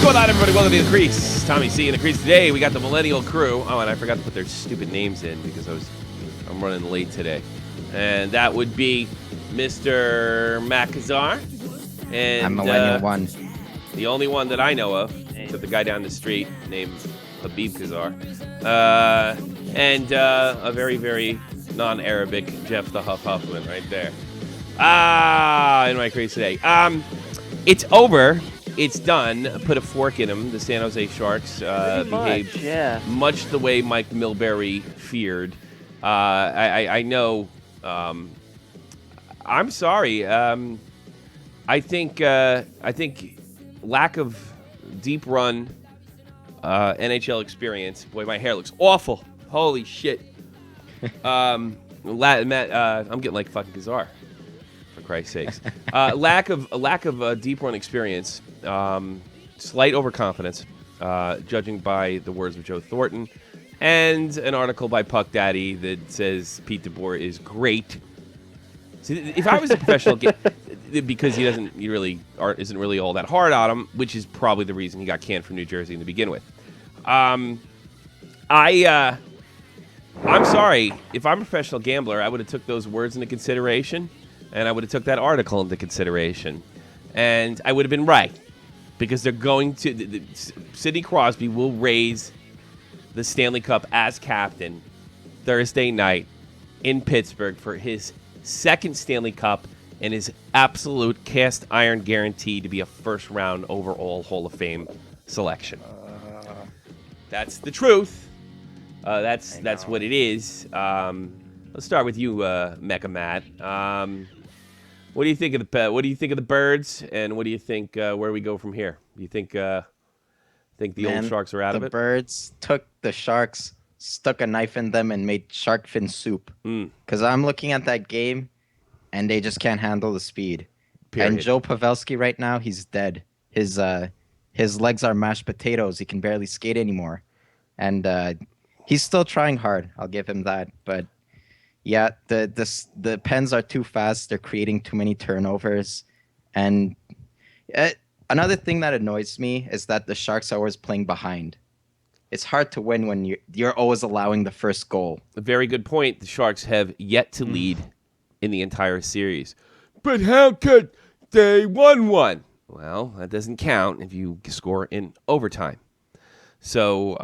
What's going on, everybody? Welcome to The Crease. Tommy C in The Crease. Today, we got the Millennial Crew. Oh, and I forgot to put their stupid names in because I'm running late today. And that would be Mr. Macazar. And I'm Millennial 1. The only one that I know of, except the guy down the street named Habib Kazar. And a very, very non-Arabic Jeff the Huffman right there. In my Crease today. It's over. It's done. Put a fork in them. The San Jose Sharks behaved much the way Mike Milbury feared. I know. I'm sorry. I think lack of deep run NHL experience. Boy, my hair looks awful. Holy shit. Matt, I'm getting like fucking Kazar. For Christ's sakes. Lack of deep run experience. Slight overconfidence, judging by the words of Joe Thornton, and an article by Puck Daddy that says Pete DeBoer is great. See, if I was a professional, because isn't really all that hard on him, which is probably the reason he got canned from New Jersey to begin with. I'm sorry. If I'm a professional gambler, I would have took those words into consideration, and I would have took that article into consideration, and I would have been right. Because they're going to... Sidney Crosby will raise the Stanley Cup as captain Thursday night in Pittsburgh for his second Stanley Cup and his absolute cast iron guarantee to be a first-round overall Hall of Fame selection. That's the truth. That's what it is. Let's start with you, Mecca Matt. What do you think of the Birds, and what do you think where we go from here? Do you think the old Sharks are out of it? The Birds took the Sharks, stuck a knife in them, and made shark fin soup. Because I'm looking at that game, and they just can't handle the speed. Period. And Joe Pavelski right now, he's dead. His legs are mashed potatoes. He can barely skate anymore, and he's still trying hard. I'll give him that, but. Yeah, the Pens are too fast. They're creating too many turnovers. And another thing that annoys me is that the Sharks are always playing behind. It's hard to win when you're always allowing the first goal. A very good point. The Sharks have yet to lead in the entire series. But how could they won one? Well, that doesn't count if you score in overtime. So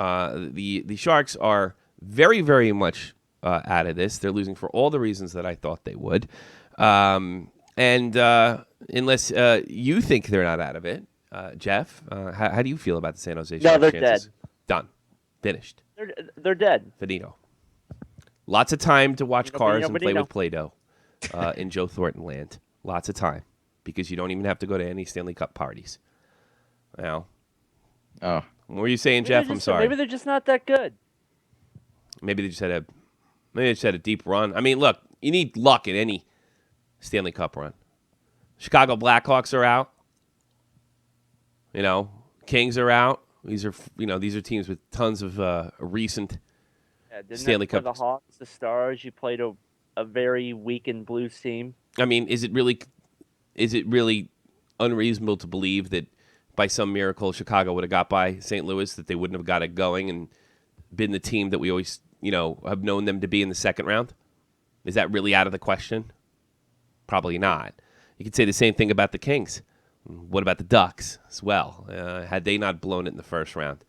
the Sharks are very, very much out of this. They're losing for all the reasons that I thought they would. And unless you think they're not out of it, Jeff, how do you feel about the San Jose Sharks? No, they're chances? dead. Done. Finished. They're dead. Finito. Lots of time to watch cars and play with Play-Doh in Joe Thornton land. Lots of time. Because you don't even have to go to any Stanley Cup parties. Now. Oh. What were you saying, Jeff? I'm sorry. Maybe they're just not that good. Maybe they just had a deep run. I mean, look, you need luck in any Stanley Cup run. Chicago Blackhawks are out. Kings are out. These are teams with tons of recent Stanley Cup. The Hawks, the Stars, you played a very weakened Blues team. I mean, is it really unreasonable to believe that by some miracle Chicago would have got by St. Louis, that they wouldn't have got it going and been the team that we always have known them to be in the second round? Is that really out of the question? Probably not. You could say the same thing about the Kings. What about the Ducks as well? Had they not blown it in the first round,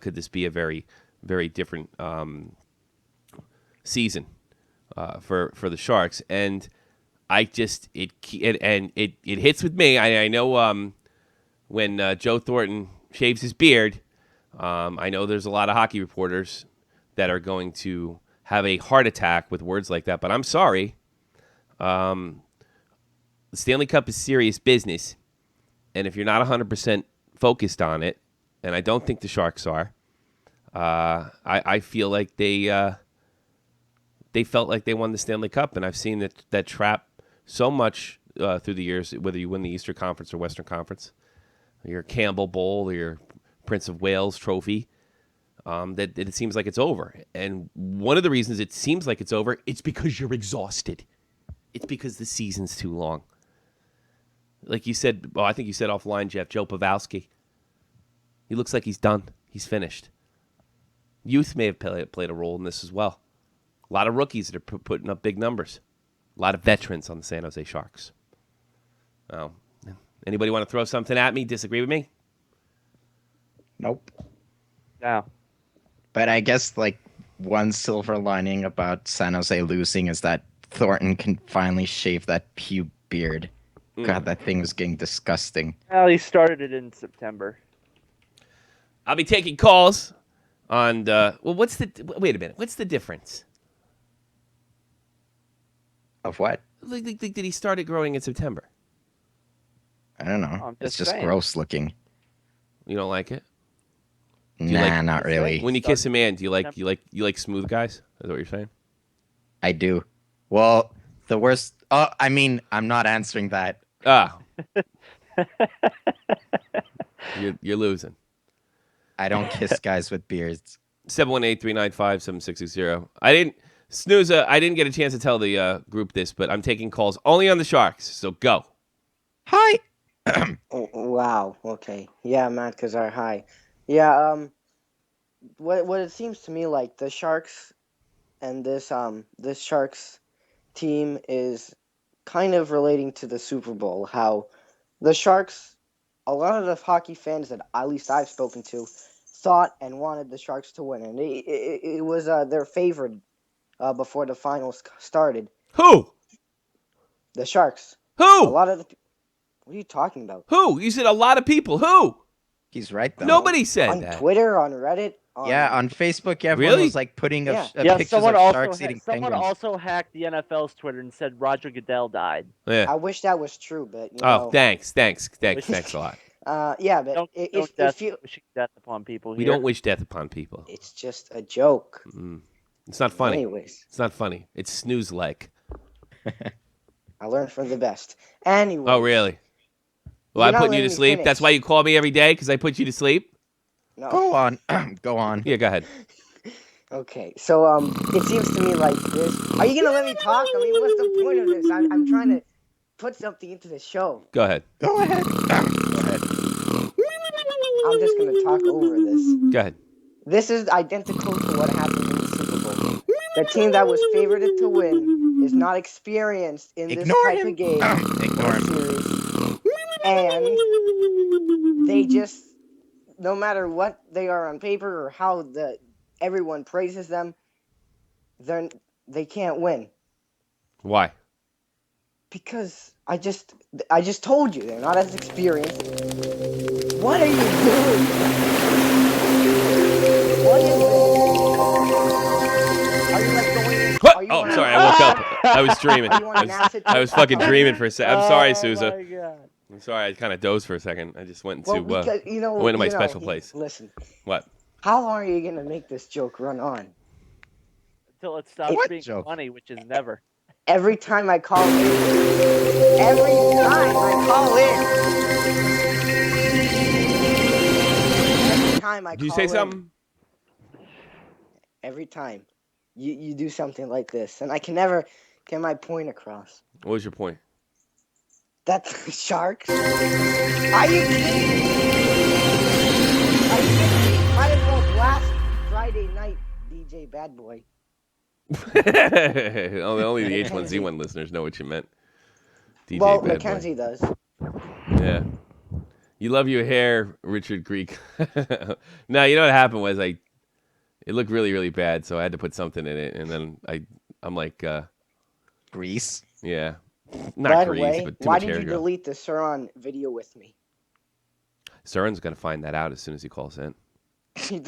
could this be a very, very different season for the Sharks? And it hits with me. I know when Joe Thornton shaves his beard, I know there's a lot of hockey reporters that are going to have a heart attack with words like that, but I'm sorry. The Stanley Cup is serious business, and if you're not 100% focused on it, and I don't think the Sharks are, I feel like they felt like they won the Stanley Cup, and I've seen that trap so much through the years, whether you win the Eastern Conference or Western Conference, or your Campbell Bowl or your Prince of Wales trophy, that it seems like it's over. And one of the reasons it seems like it's over, it's because you're exhausted. It's because the season's too long. Like you said, I think you said offline, Jeff, Joe Pavelski. He looks like he's done. He's finished. Youth may have played a role in this as well. A lot of rookies that are putting up big numbers. A lot of veterans on the San Jose Sharks. Oh, anybody want to throw something at me? Disagree with me? Nope. No. But I guess like one silver lining about San Jose losing is that Thornton can finally shave that pube beard. God, that thing was getting disgusting. Well, he started it in September. I'll be taking calls on wait a minute. What's the difference? Of what? Did he start it growing in September? I don't know. I'm It's just just saying. gross looking. You don't like it? Nah, not really. When you kiss a man, do you like smooth guys? Is that what you're saying? I do. Well, the worst. Oh, I mean, I'm not answering that. Ah. You're losing. I don't kiss guys with beards. 718-395-7660. I didn't get a chance to tell the group this, but I'm taking calls only on the Sharks. So go. Hi. Oh, wow. Okay. Yeah, Matt Kazar. Hi. Yeah. What it seems to me like the Sharks and this Sharks team is kind of relating to the Super Bowl. How the Sharks, a lot of the hockey fans that at least I've spoken to, thought and wanted the Sharks to win, and it was their favorite before the finals started. Who? The Sharks. Who? A lot of the. What are you talking about? Who? You said a lot of people. Who? He's right though. Nobody said On that. Twitter, on Reddit. Yeah, on Facebook, everyone Really? was like putting Yeah. pictures someone of also sharks eating someone penguins. also hacked the NFL's Twitter and said Roger Goodell died. Yeah. I wish that was true, but you Oh, know. thanks a lot. Yeah, but Don't if you, wish death upon people here. We don't wish death upon people. it's just a joke. It's not funny. Anyways, It's not funny. It's snooze-like. I learned from the best. Anyways. Oh, really? Well, You're I'm not putting you letting to me sleep. finish. That's why you call me every day, because I put you to sleep? No. Go on. Go on. Yeah, go ahead. Okay, so it seems to me like this. Are you gonna let me talk? I mean, what's the point of this? I'm trying to put something into the show. Go ahead. Go ahead. Go ahead. I'm just gonna talk over this. Go ahead. This is identical to what happened in the Super Bowl. The team that was favored to win is not experienced in this Ignore type him. of game Ignore or him. series, and they just, no matter what they are on paper or how everyone praises them, they can't win Why? because I just told you they're not as experienced. What are you doing? What is it? Are you like going? Are you Oh, on I'm sorry. a- I woke up. I was dreaming. Are you on an acid I was trip? fucking dreaming for a second. I'm sorry, Sousa. my God. I'm sorry. I kind of dozed for a second. I just went into Well, because I went to my special he- place. Listen, What? how long are you gonna make this joke run on? Until it stops What being joke? funny, which is never. Every time I call in, Did you say something? Every time you do something like this, and I can never get my point across. What was your point? That's the Sharks. Are you kidding me? Might as well blast Friday night, DJ Bad Boy. Only the H1Z1 listeners know what you meant. DJ Well, Bad Boy. Mackenzie does. Yeah. You love your hair, Richard Greek. No, you know what happened was it looked really, really bad, so I had to put something in it, and then I'm like, Grease. yeah, not By the grease, way, but too why much did hair you to go. delete the Saron video with me? Saron's gonna find that out as soon as he calls in.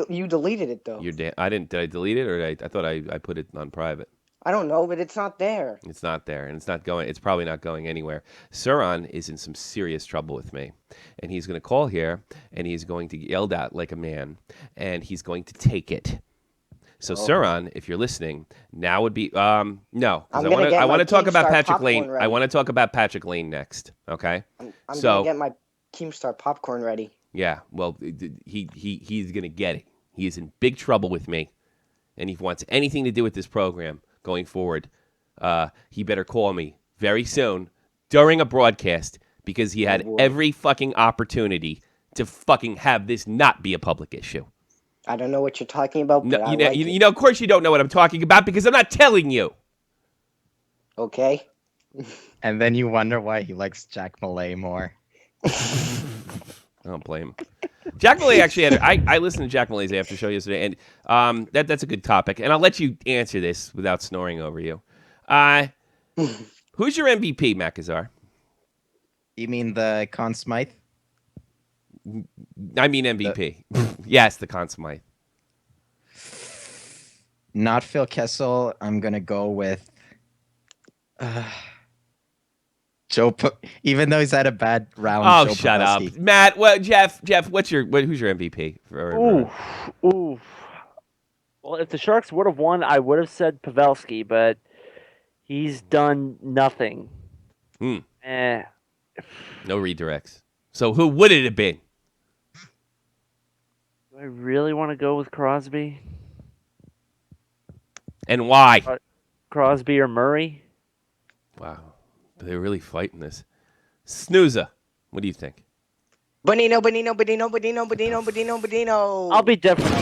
You deleted it though. I didn't. Did I delete it, or I thought I put it on private? I don't know, but it's not there. It's not there, and it's not going. It's probably not going anywhere. Saron is in some serious trouble with me, and he's going to call here, and he's going to get yelled at like a man, and he's going to take it. So Saron, if you're listening, now would be no, because I want to talk about Keemstar Patrick Laine. popcorn ready. I want to talk about Patrick Laine next. Okay. I'm So- gonna get my Keemstar popcorn ready. Yeah. Well, he's going to get it. He is in big trouble with me, and if he wants anything to do with this program going forward, he better call me very soon during a broadcast because he had boy. every fucking opportunity to fucking have this not be a public issue. I don't know what you're talking about, but No, I like it. you know, of course you don't know what I'm talking about because I'm not telling you. Okay. And then you wonder why he likes Jack Malay more. I don't blame him. Jack Malay actually had. I listened to Jack Malay's after show yesterday, and that's a good topic. And I'll let you answer this without snoring over you. Who's your MVP, Macazar? You mean the Conn Smythe? I mean MVP. Yes, the Conn Smythe. Not Phil Kessel. I'm gonna go with Joe. Even though he's had a bad round. Oh, Joe shut Pavelski. up, Matt. Well, Jeff, who's your MVP? Ooh. Well, if the Sharks would have won, I would have said Pavelski, but he's done nothing. No redirects. So who would it have been? Do I really want to go with Crosby? And why? Crosby or Murray? Wow, they're really fighting this. Snoozer, what do you think? Bonino. I'll be different.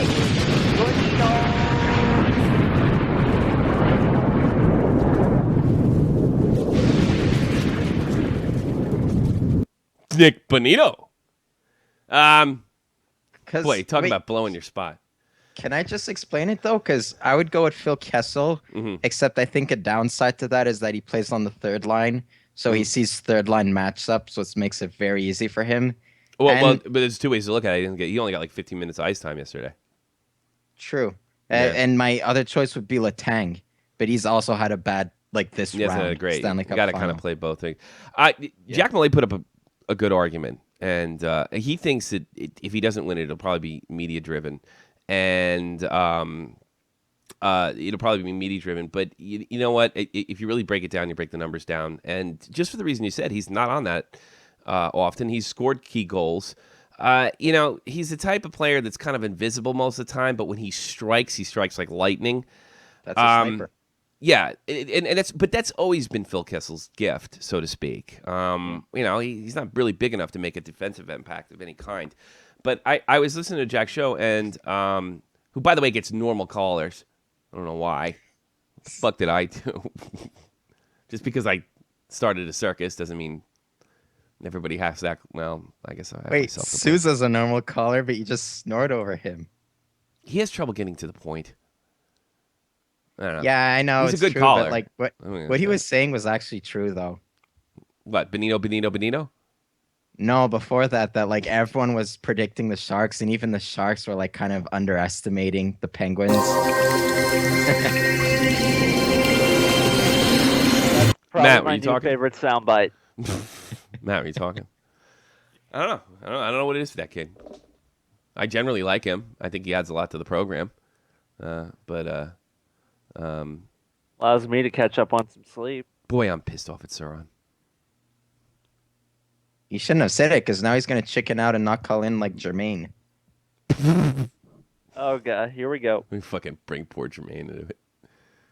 Nick Bonino. Boy, talk wait, about blowing your spot. Can I just explain it though? Because I would go with Phil Kessel, except I think a downside to that is that he plays on the third line, so he sees third line matchups, so it makes it very easy for him. Well, but there's two ways to look at it. He only got like 15 minutes of ice time yesterday. True. Yeah. And my other choice would be Letang, but he's also had a bad this round. Great. Stanley You Cup got to final. kind of play both things. Jack Malay put up a good argument, and he thinks that if he doesn't win it, it'll probably be media driven, and it'll probably be media driven. But you know what? If you really break it down, you break the numbers down, and just for the reason you said, he's not on that often. He's scored key goals. He's the type of player that's kind of invisible most of the time, but when he strikes like lightning. That's a sniper. Yeah, but that's always been Phil Kessel's gift, so to speak. He's not really big enough to make a defensive impact of any kind. But I was listening to Jack's show, and who, by the way, gets normal callers. I don't know why. What the fuck did I do? Just because I started a circus doesn't mean everybody has that. Well, I guess I have Wait, myself. Sousa's a normal caller, but you just snort over him. He has trouble getting to the point. I don't know. Yeah, I know. He's a it's good true, caller. But what he was saying was actually true, though. What, Bonino? No, before that everyone was predicting the Sharks, and even the Sharks were kind of underestimating the Penguins. Matt, were my you new talking? favorite soundbite. Matt, are you talking? I don't know what it is for that kid. I generally like him. I think he adds a lot to the program. Allows me to catch up on some sleep. Boy, I'm pissed off at Saron. You shouldn't have said it, because now he's going to chicken out and not call in like Jermaine. Oh, God. Here we go. We fucking bring poor Jermaine into it.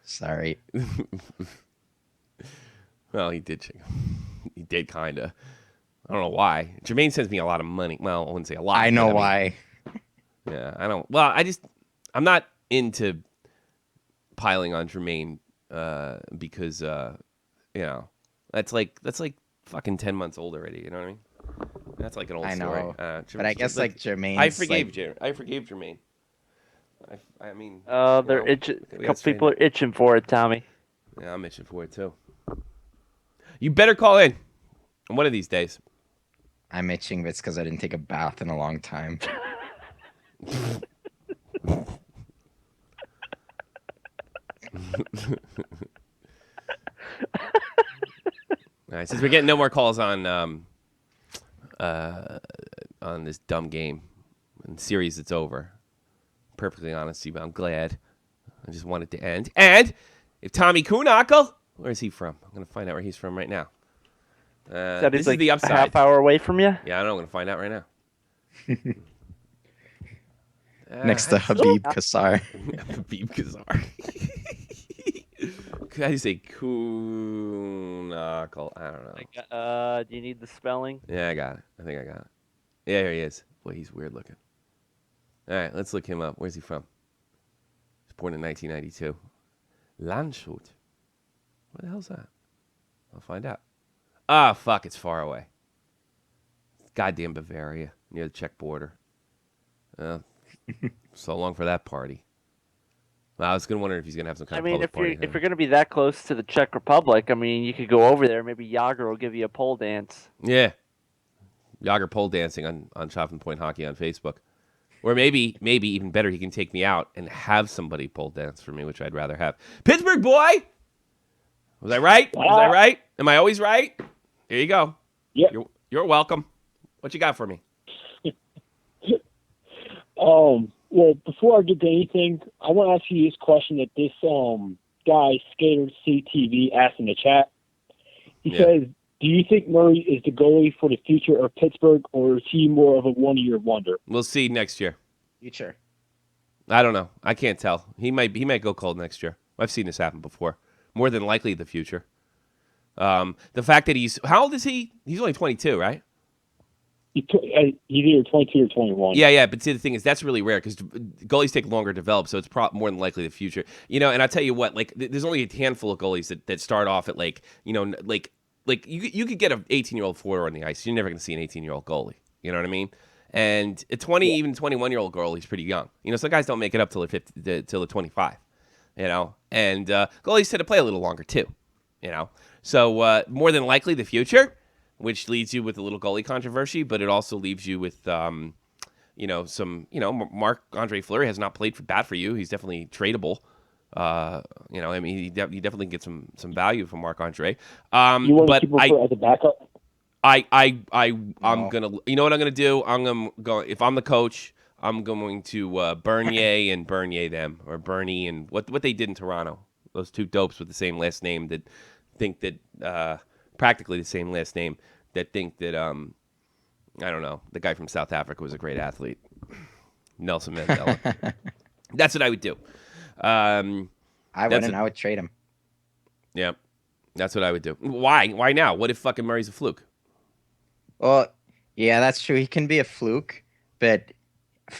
Sorry. Well, he did. He did, kind of. I don't know why. Jermaine sends me a lot of money. Well, I wouldn't say a lot. I know why. Yeah, I don't. Well, I'm not into piling on Jermaine because that's like fucking 10 months old already. You know what I mean? That's like an old story. But I guess Jermaine. I forgave Jermaine. I mean. They're itching. A couple people are itching for it, Tommy. Yeah, I'm itching for it too. You better call in one of these days. I'm itching, but it's because I didn't take a bath in a long time. All right, since we're getting no more calls on this dumb game and series, it's over. Perfectly honest, but I'm glad. I just want it to end. And if Tommy Kuhnackel, where is he from? I'm gonna find out where he's from right now. This is the upside. A half hour away from you? Yeah, I know. I'm gonna find out right now. Next to Habib Kassar. Habib Kassar. How do you say Kuhnackel? I don't know. Do you need the spelling? Yeah, I got it. I think I got it. Yeah, here he is. Boy, he's weird looking. All right, let's look him up. Where's he from? He was born in 1992. Landshut. What the hell's that? I'll find out. Ah, fuck, it's far away. Goddamn Bavaria, near the Czech border. So long for that party. Well, I was going to wonder if he's going to have some kind of public party. If you're going to be that close to the Czech Republic, I mean, you could go over there. Maybe Yager will give you a pole dance. Yeah. Yager pole dancing on Shot from the Point Hockey on Facebook. Or maybe even better, he can take me out and have somebody pole dance for me, which I'd rather have. Pittsburgh boy! Was I right? Was I right? Am I always right? Here you go. Yeah. You're welcome. What you got for me? Well, before I get to anything, I want to ask you this question that this guy, Skater CTV, asked in the chat. He says, do you think Murray is the goalie for the future of Pittsburgh, or is he more of a one-year wonder? We'll see next year. Future. I don't know. I can't tell. He might go cold next year. I've seen this happen before. More than likely the future. The fact that how old is he? He's only 22, right? He's either 22 or 21. Yeah, but see, the thing is, that's really rare because goalies take longer to develop, so it's more than likely the future. And I tell you what, like, there's only a handful of goalies that start off at, like, like you could get an 18-year-old forward on the ice. You're never going to see an 18-year-old goalie. You know what I mean? And a 20, even 21-year-old goalie is pretty young. Some guys don't make it up till they're 25. And goalies tend to play a little longer too. So more than likely the future. Which leads you with a little goalie controversy, but it also leaves you with, some, Marc-Andre Fleury has not played bad for you. He's definitely tradable. You definitely get some value from Marc-Andre. You want to keep him as a backup? I'm gonna. You know what I'm gonna do? I'm gonna go. If I'm the coach, I'm going to Bernier and Bernier them, or Bernie and what they did in Toronto. Those two dopes with the same last name that think that. Practically the same last name, that think that I don't know, the guy from South Africa was a great athlete, Nelson Mandela. That's what I would do. I wouldn't. I would trade him. Yeah, that's what I would do. Why now? What if fucking Murray's a fluke? Well, yeah, that's true. He can be a fluke, but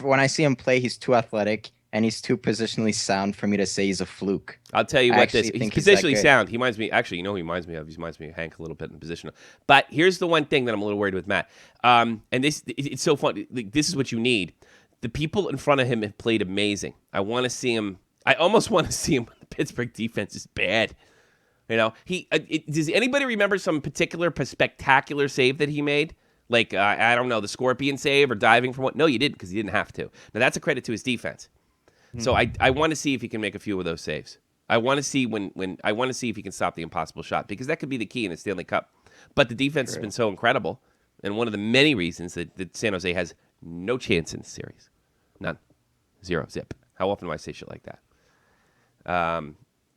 when I see him play, he's too athletic and he's too positionally sound for me to say he's a fluke. I'll tell you what, he's positionally sound. He reminds me, actually, who he reminds me of? He reminds me of Hank a little bit in positional. But here's the one thing that I'm a little worried with Matt. And it's so fun. This is what you need. The people in front of him have played amazing. I want to see him. I almost want to see him when the Pittsburgh defense is bad. Does anybody remember some particular spectacular save that he made? Like, I don't know, the scorpion save or diving from what? No, you didn't, because he didn't have to. Now, that's a credit to his defense. So I want to see if he can make a few of those saves. I want to see I want to see if he can stop the impossible shot, because that could be the key in the Stanley Cup. But the defense has been so incredible, and one of the many reasons that San Jose has no chance in the series. None. Zero. Zip. How often do I say shit like that?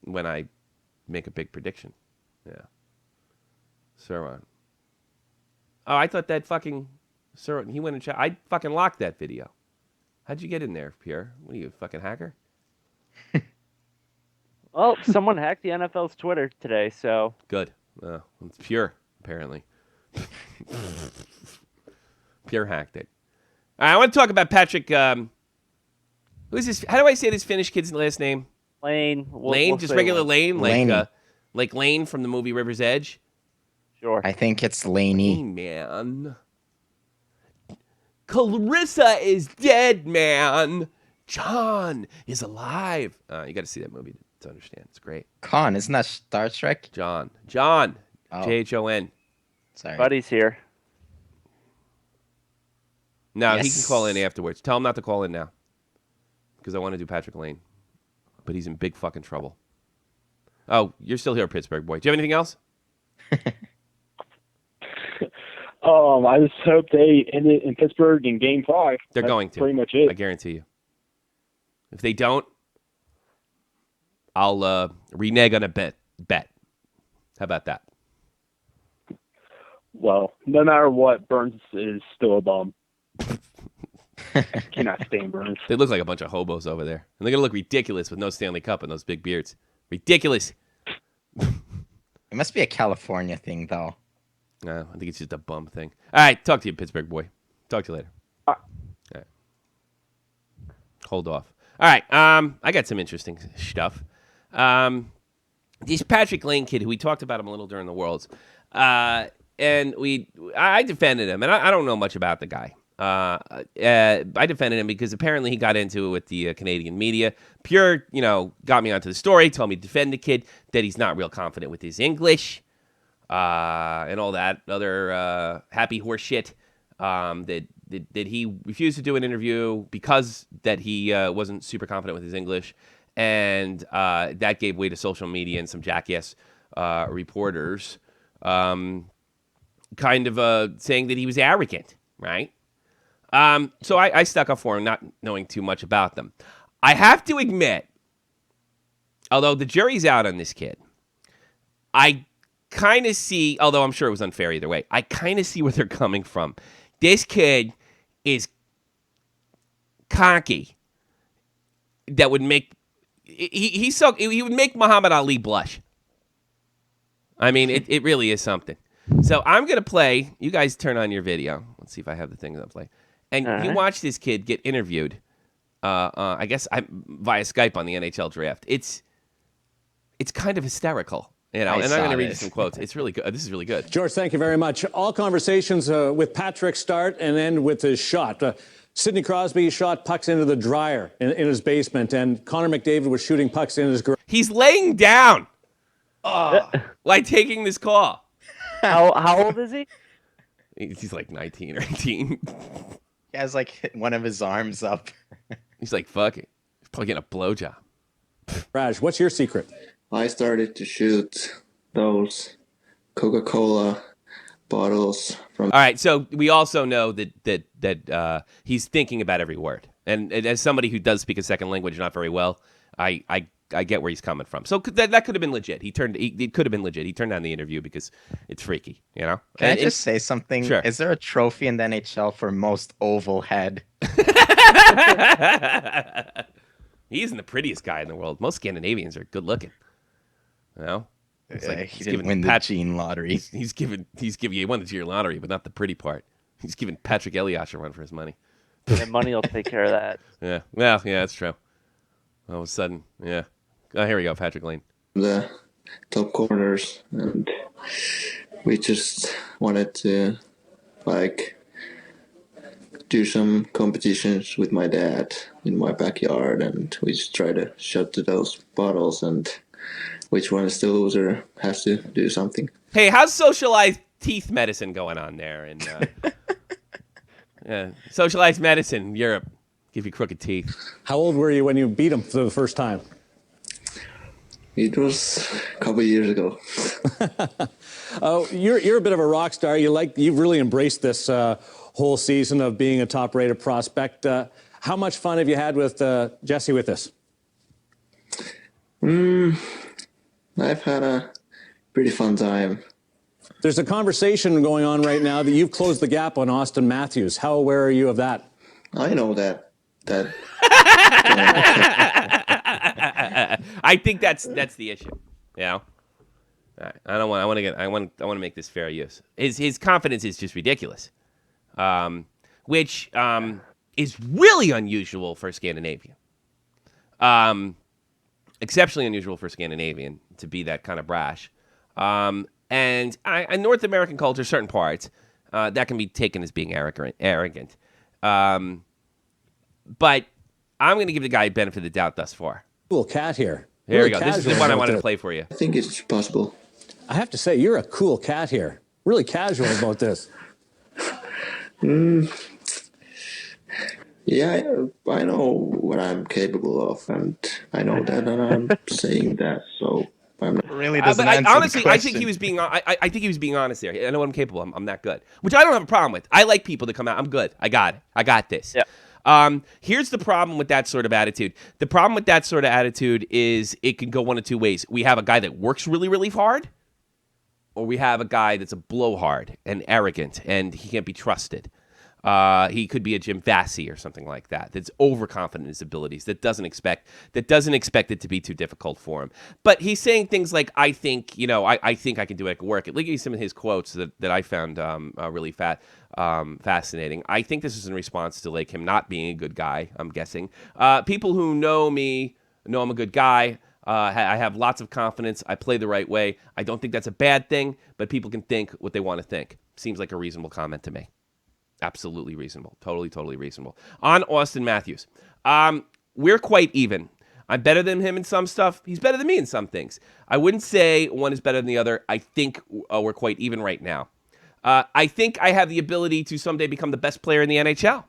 When I make a big prediction. Yeah. Saron. Oh, I thought that fucking Saron, he went and I fucking locked that video. How'd you get in there, Pierre? What are you, a fucking hacker? Well, someone hacked the NFL's Twitter today, so. Good. It's Pure, apparently. Pure hacked it. All right, I want to talk about Patrick. Who is this? How do I say this Finnish kid's last name? Laine. Laine? Just regular Laine? Laine. Like Laine from the movie River's Edge? Sure. I think it's Laney. Hey, man. Clarissa is dead, man. John is alive. You got to see that movie to understand. It's great. Khan, isn't that Star Trek? John. Oh. J-H-O-N. Sorry. Buddy's here. No, he can call in afterwards. Tell him not to call in now, because I want to do Patrick Laine. But he's in big fucking trouble. Oh, you're still here, Pittsburgh boy. Do you have anything else? I just hope they end it in Pittsburgh in Game 5. They're going to. Pretty much it. I guarantee you. If they don't, I'll renege on a bet. How about that? Well, no matter what, Burns is still a bum. I cannot stand Burns. They look like a bunch of hobos over there. And they're going to look ridiculous with no Stanley Cup and those big beards. Ridiculous. It must be a California thing, though. No, I think it's just a bum thing. All right, talk to you, Pittsburgh boy. Talk to you later. Uh, All right. Hold off. All right. I got some interesting stuff. This Patrick Laine kid, who we talked about him a little during the Worlds, and I defended him, and I don't know much about the guy. I defended him because apparently he got into it with the Canadian media. Pure, got me onto the story, told me to defend the kid, that he's not real confident with his English, and all that other happy horse shit. That he refused to do an interview because that he wasn't super confident with his English, and that gave way to social media and some jackass reporters, kind of saying that he was arrogant, right? So I stuck up for him, not knowing too much about them. I have to admit, although the jury's out on this kid, I kind of see, although I'm sure it was unfair either way, I kind of see where they're coming from. This kid is cocky. That would make he would make Muhammad Ali blush. I mean, it really is something. So I'm gonna play. You guys turn on your video. Let's see if I have the thing to play. And you watch this kid get interviewed. I guess via Skype on the NHL draft. It's kind of hysterical. And I'm going to read you some quotes. It's really good. This is really good. George, thank you very much. All conversations with Patrick start and end with his shot. Sidney Crosby shot pucks into the dryer in his basement, and Connor McDavid was shooting pucks in his garage. He's laying down like taking this call. How old is he? He's like 19 or 18. He has like one of his arms up. He's like, fuck it. He's probably getting a blowjob. Raj, what's your secret? I started to shoot those Coca-Cola bottles from. All right, so we also know that he's thinking about every word, and as somebody who does speak a second language not very well, I get where he's coming from. So that could have been legit. It could have been legit. He turned down the interview because it's freaky, Can I just say something? Sure. Is there a trophy in the NHL for most oval head? He isn't the prettiest guy in the world. Most Scandinavians are good looking. It's like he didn't win the gene lottery. He's giving he won the gene lottery, but not the pretty part. He's giving Patrick Elias a run for his money. The money will take care of that. Yeah, well, yeah, that's true. All of a sudden, yeah. Oh, here we go, Patrick Laine. The top corners, and we just wanted to do some competitions with my dad in my backyard, and we just try to shot to those bottles, and which one is the loser has to do something. Hey, how's socialized teeth medicine going on there? And yeah, socialized medicine in Europe give you crooked teeth. How old were you when you beat him for the first time? It was a couple of years ago. You're a bit of a rock star. You've really embraced this whole season of being a top-rated prospect. How much fun have you had with Jesse with this? I've had a pretty fun time. There's a conversation going on right now that you've closed the gap on Austin Matthews. How aware are you of that? I know that. I think that's the issue. I want to make this fair use. His confidence is just ridiculous, which is really unusual for Scandinavian. Exceptionally unusual for Scandinavian to be that kind of brash. And in North American culture, certain parts that can be taken as being arrogant. But I'm going to give the guy benefit of the doubt thus far. Cool cat here. Here we go. This is the one I wanted to play for you. I think it's possible. I have to say, you're a cool cat here. Really casual about this. Yeah, I know what I'm capable of, and I know that, and I'm saying that, so I'm not Really doesn't but answer honestly, the I question. think he was being. I think he was being honest there. I know what I'm capable of. I'm that good, which I don't have a problem with. I like people to come out. I'm good. I got it. I got this. Yeah. Here's the problem with that sort of attitude. The problem with that sort of attitude is it can go one of two ways. We have a guy that works really, really hard, or we have a guy that's a blowhard and arrogant, and he can't be trusted. He could be a Jim Vassy or something like that. That's overconfident in his abilities. That doesn't expect it to be too difficult for him. But he's saying things like, "I think, I think I can do it. I can work it." Look at some of his quotes that I found really fascinating. I think this is in response to like him not being a good guy. I'm guessing people who know me know I'm a good guy. I have lots of confidence. I play the right way. I don't think that's a bad thing, but people can think what they want to think. Seems like a reasonable comment to me. Absolutely reasonable. Totally reasonable. On Austin Matthews. We're quite even. I'm better than him in some stuff. He's better than me in some things. I wouldn't say one is better than the other. I think we're quite even right now. I think I have the ability to someday become the best player in the NHL.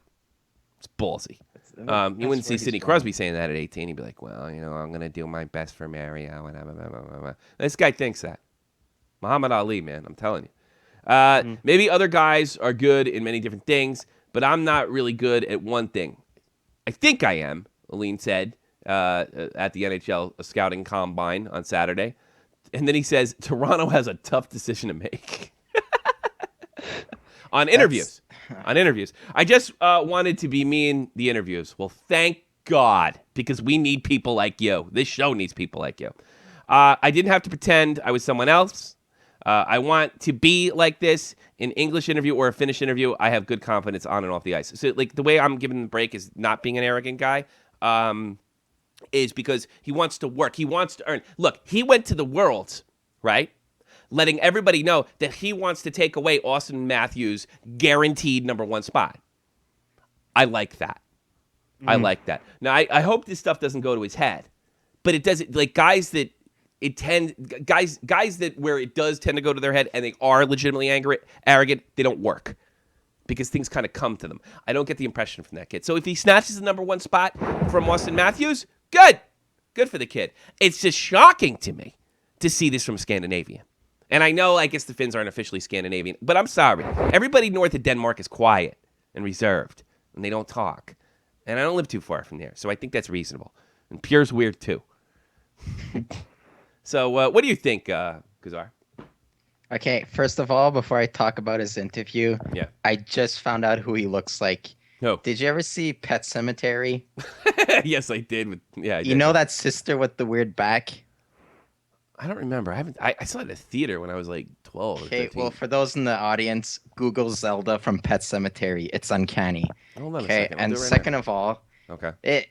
It's ballsy. You wouldn't see Sidney Crosby saying that at 18. He'd be like, well, I'm going to do my best for Mario. And this guy thinks that. Muhammad Ali, man, I'm telling you. Maybe other guys are good in many different things, but I'm not really good at one thing. I think I am, Laine said at the NHL scouting combine on Saturday. And then he says, Toronto has a tough decision to make. On interviews. I just wanted to be me in the interviews. Well, thank God, because we need people like you. This show needs people like you. I didn't have to pretend I was someone else. I want to be like this in English interview or a Finnish interview. I have good confidence on and off the ice. So, like, the way I'm giving the break is not being an arrogant guy, is because he wants to work. He wants to earn. Look, he went to the Worlds, right? Letting everybody know that he wants to take away Austin Matthews' guaranteed number one spot. I like that. I like that. Now, I hope this stuff doesn't go to his head, but it doesn't. Like, guys that where it does tend to go to their head and they are legitimately arrogant, they don't work because things kind of come to them. I don't get the impression from that kid. So if he snatches the number one spot from Austin Matthews, good for the kid. It's just shocking to me to see this from Scandinavian. And I know, I guess the Finns aren't officially Scandinavian, but I'm sorry. Everybody north of Denmark is quiet and reserved, and they don't talk. And I don't live too far from there, so I think that's reasonable. And Pierre's weird too. So what do you think, Kazar? Okay, first of all, before I talk about his interview, I just found out who he looks like. No. Did you ever see Pet Sematary? Yes, I did. I did. You know that sister with the weird back? I don't remember. I saw it at a theater when I was like 12 or 13. Okay, well, for those in the audience, Google Zelda from Pet Sematary. It's uncanny. Hold on a second. And second of all, okay.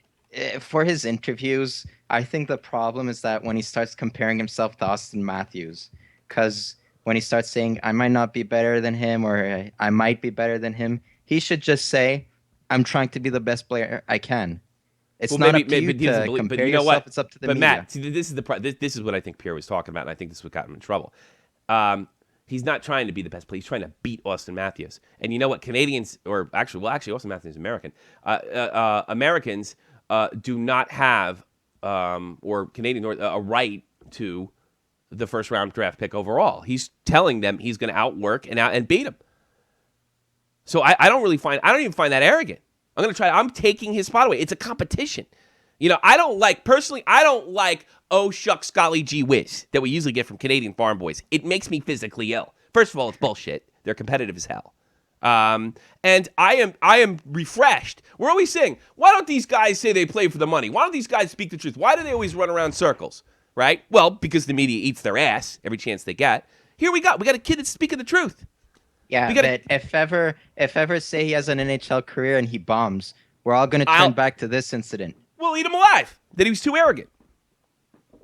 For his interviews, I think the problem is that when he starts comparing himself to Austin Matthews, because when he starts saying, I might not be better than him or I might be better than him, he should just say, I'm trying to be the best player I can. It's not up to you to compare yourself. It's up to the media. But Matt, see, this is what I think Pierre was talking about, and I think this is what got him in trouble. He's not trying to be the best player. He's trying to beat Austin Matthews. And you know what? Canadians, actually, Austin Matthews is American. Americans do not have, or Canadian, a right to the first round draft pick overall. He's telling them he's going to outwork and beat him. So I don't even find that arrogant. I'm taking his spot away. It's a competition. I don't like, oh shucks, golly gee whiz that we usually get from Canadian farm boys. It makes me physically ill. First of all, it's bullshit. They're competitive as hell. And I am refreshed. We're always saying, why don't these guys say they play for the money? Why don't these guys speak the truth? Why do they always run around circles? Right? Well, because the media eats their ass every chance they get. Here we got a kid that's speaking the truth. Yeah, but if ever say he has an NHL career and he bombs, we're all going to turn back to this incident. We'll eat him alive. That he was too arrogant.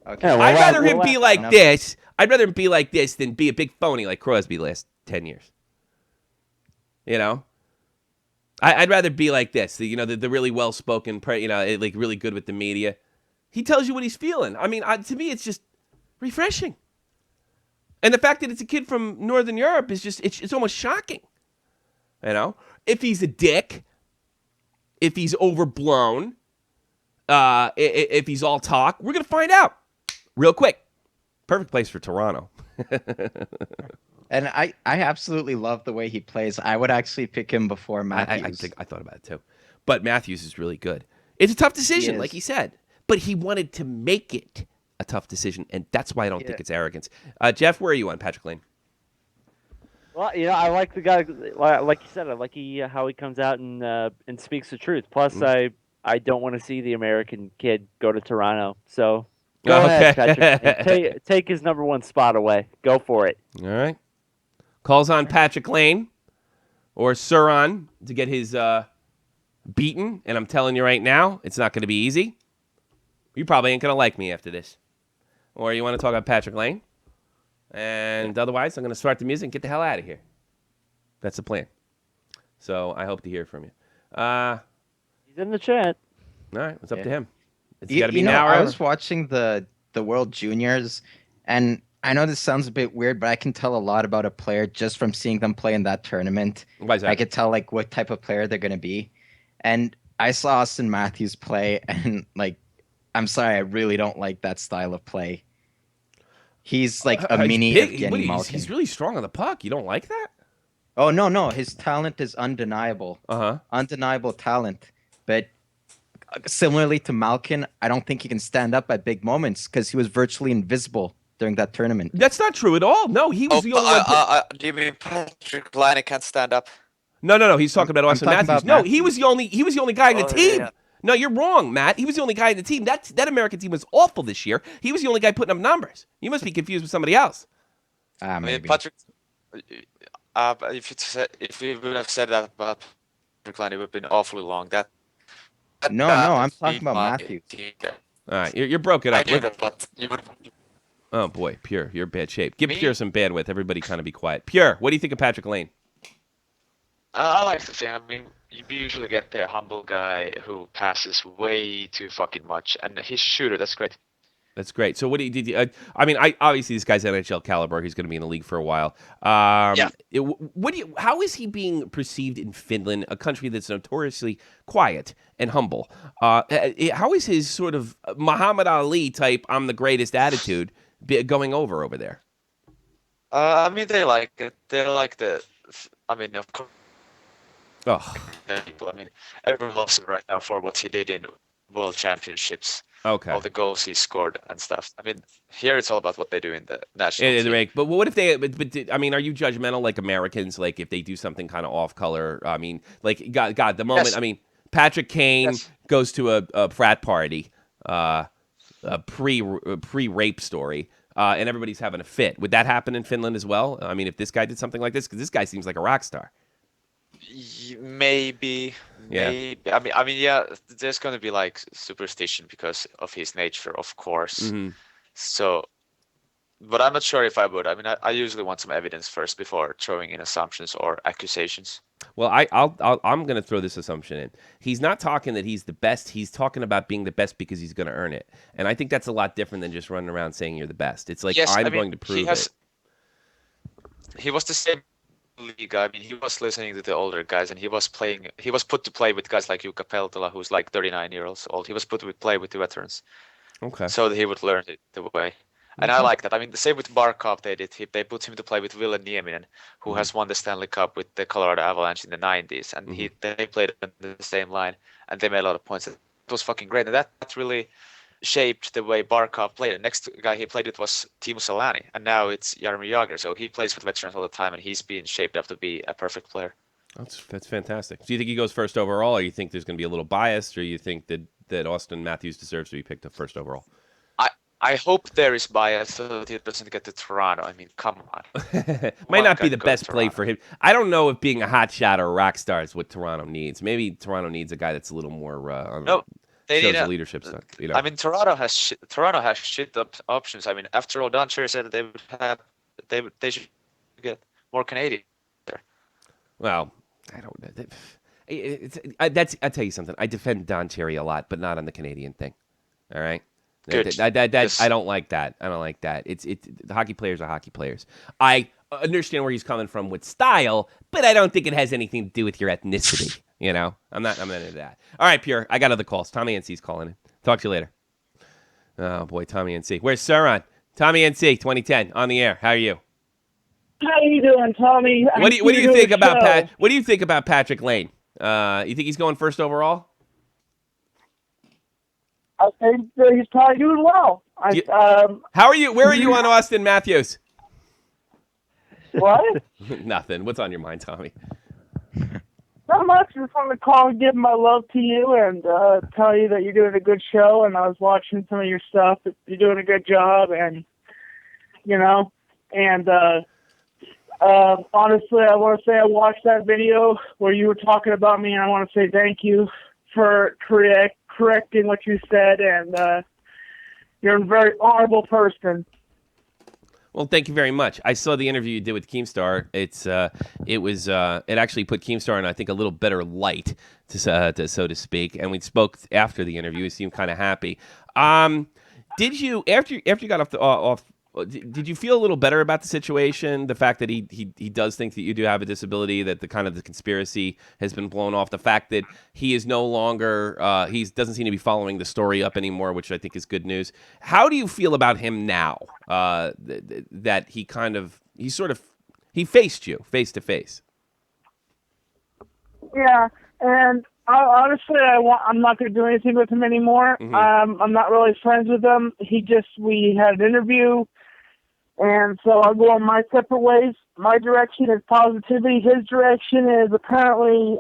Okay. I'd rather him be like this. I'd rather him be like this than be a big phony like Crosby last 10 years. I'd rather be like this. The really well-spoken, like really good with the media. He tells you what he's feeling. I mean, to me, it's just refreshing. And the fact that it's a kid from Northern Europe is just, it's almost shocking. If he's a dick, if he's overblown, if he's all talk, we're going to find out real quick. Perfect place for Toronto. And I absolutely love the way he plays. I would actually pick him before Matthews. I thought about it too. But Matthews is really good. It's a tough decision, like he said. But he wanted to make it a tough decision, and that's why I don't think it's arrogance. Jeff, where are you on Patrick Laine? Well, I like the guy. Like you said, I like how he comes out and speaks the truth. Plus, I don't want to see the American kid go to Toronto. So go ahead, Patrick. Take his number one spot away. Go for it. All right. Calls on Patrick Laine or Saron to get his beaten, and I'm telling you right now, it's not going to be easy. You probably ain't going to like me after this. Or you want to talk about Patrick Laine? And otherwise, I'm going to start the music and get the hell out of here. That's the plan. So I hope to hear from you. He's in the chat. All right, it's up to him. It's You, got to be you know, now or I ever. was watching the World Juniors, and I know this sounds a bit weird, but I can tell a lot about a player just from seeing them play in that tournament. Why is that? I could tell like what type of player they're going to be. And I saw Austin Matthews play, and like, I'm sorry, I really don't like that style of play. He's like a mini Evgeny Malkin. He's really strong on the puck. You don't like that? Oh, no. His talent is undeniable. Uh-huh. Undeniable talent. But similarly to Malkin, I don't think he can stand up at big moments because he was virtually invisible during that tournament. That's not true at all. No, he was the only one. Do you mean Patrick Laine can't stand up? No. He's talking about I'm Austin talking Matthews. about No, he was the only guy on the team. Yeah. No, you're wrong, Matt. He was the only guy on the team. That American team was awful this year. He was the only guy putting up numbers. You must be confused with somebody else. I mean, Maybe. Patrick. If we would have said that about Patrick Laine, it would have been awfully long. No, I'm talking about Matthews. All right, you're broken I up. knew that, but you would. Oh boy, Pure, you're in bad shape. Give Pure some bandwidth. Everybody, kind of be quiet. Pure, what do you think of Patrick Laine? I like the thing. I mean, you usually get the humble guy who passes way too fucking much, and he's a shooter. That's great. That's great. So what did you? Obviously this guy's NHL caliber. He's going to be in the league for a while. Yeah. How is he being perceived in Finland, a country that's notoriously quiet and humble? How is his sort of Muhammad Ali type "I'm the greatest" attitude going over there? I mean, they like it. They like the. I mean, of course. Oh. People. I mean, everyone loves him right now for what he did in World Championships. Okay. All the goals he scored and stuff. I mean, here it's all about what they do in the national team. But what if they? But I mean, are you judgmental like Americans? Like if they do something kind of off color? I mean, like God, the moment. Yes. I mean, Patrick Kane Yes. goes to a frat party, a pre-rape story, and everybody's having a fit. Would that happen in Finland as well? I mean, if this guy did something like this, because this guy seems like a rock star. Maybe. I mean, yeah. There's going to be like superstition because of his nature, of course. Mm-hmm. So, but I'm not sure if I would. I mean, I usually want some evidence first before throwing in assumptions or accusations. Well, I'm going to throw this assumption in. He's not talking that he's the best. He's talking about being the best because he's going to earn it. And I think that's a lot different than just running around saying you're the best. It's like, Yes, I'm I mean, going to prove it. He was the same league. I mean, he was listening to the older guys, and he was put to play with guys like Jukka Peltola, who's like 39 years old. He was put to play with the veterans. Okay. So that he would learn it the way. And I like that. I mean, the same with Barkov they did. They put him to play with Ville Nieminen, who has won the Stanley Cup with the Colorado Avalanche in the 90s. And they played on the same line, and they made a lot of points. It was fucking great. And that really shaped the way Barkov played. The next guy he played with was Timo Solani, and now it's Jaromir Jagr. So he plays with veterans all the time, and he's being shaped up to be a perfect player. That's fantastic. Do you think he goes first overall, or you think there's going to be a little bias, or you think that Austin Matthews deserves to be picked up first overall? I hope there is bias so that he doesn't get to Toronto. I mean, come on. Might not be the best play for him. I don't know if being a hot shot or a rock star is what Toronto needs. Maybe Toronto needs a guy that's a little more they shows need the leadership stuff. You know? I mean, Toronto has shit options. I mean, after all, Don Cherry said that they should get more Canadian there. Well, I don't know. I'll tell you something. I defend Don Cherry a lot, but not on the Canadian thing. All right. Good. I don't like that. I don't like that. The hockey players are hockey players. I understand where he's coming from with style, but I don't think it has anything to do with your ethnicity. You know, I'm not into that. All right, Pure. I got other calls. Tommy NC's calling in. Talk to you later. Oh boy, Tommy NC. Where's Saron? Tommy NC, 2010, on the air. How are you? How you doing, Tommy? What do you think about What do you think about Patrick Laine? You think he's going first overall? I think that he's probably doing well. How are you? Where are you on Austin Matthews? What? Nothing. What's on your mind, Tommy? Not much. Just wanted to call and give my love to you and tell you that you're doing a good show. And I was watching some of your stuff. You're doing a good job, and honestly, I want to say I watched that video where you were talking about me, and I want to say thank you for correcting what you said, and you're a very honorable person. Well, thank you very much. I saw the interview you did with Keemstar. It actually put Keemstar in, I think, a little better light, so to speak. And we spoke after the interview. You seemed kind of happy. Did you after you got off? Did you feel a little better about the situation? The fact that he does think that you do have a disability, that the conspiracy has been blown off. The fact that he is no longer he doesn't seem to be following the story up anymore, which I think is good news. How do you feel about him now? That he faced you face to face. Yeah, and honestly, I'm not going to do anything with him anymore. Mm-hmm. I'm not really friends with him. We had an interview, and so I'll go on my separate ways. My direction is positivity. His direction is apparently,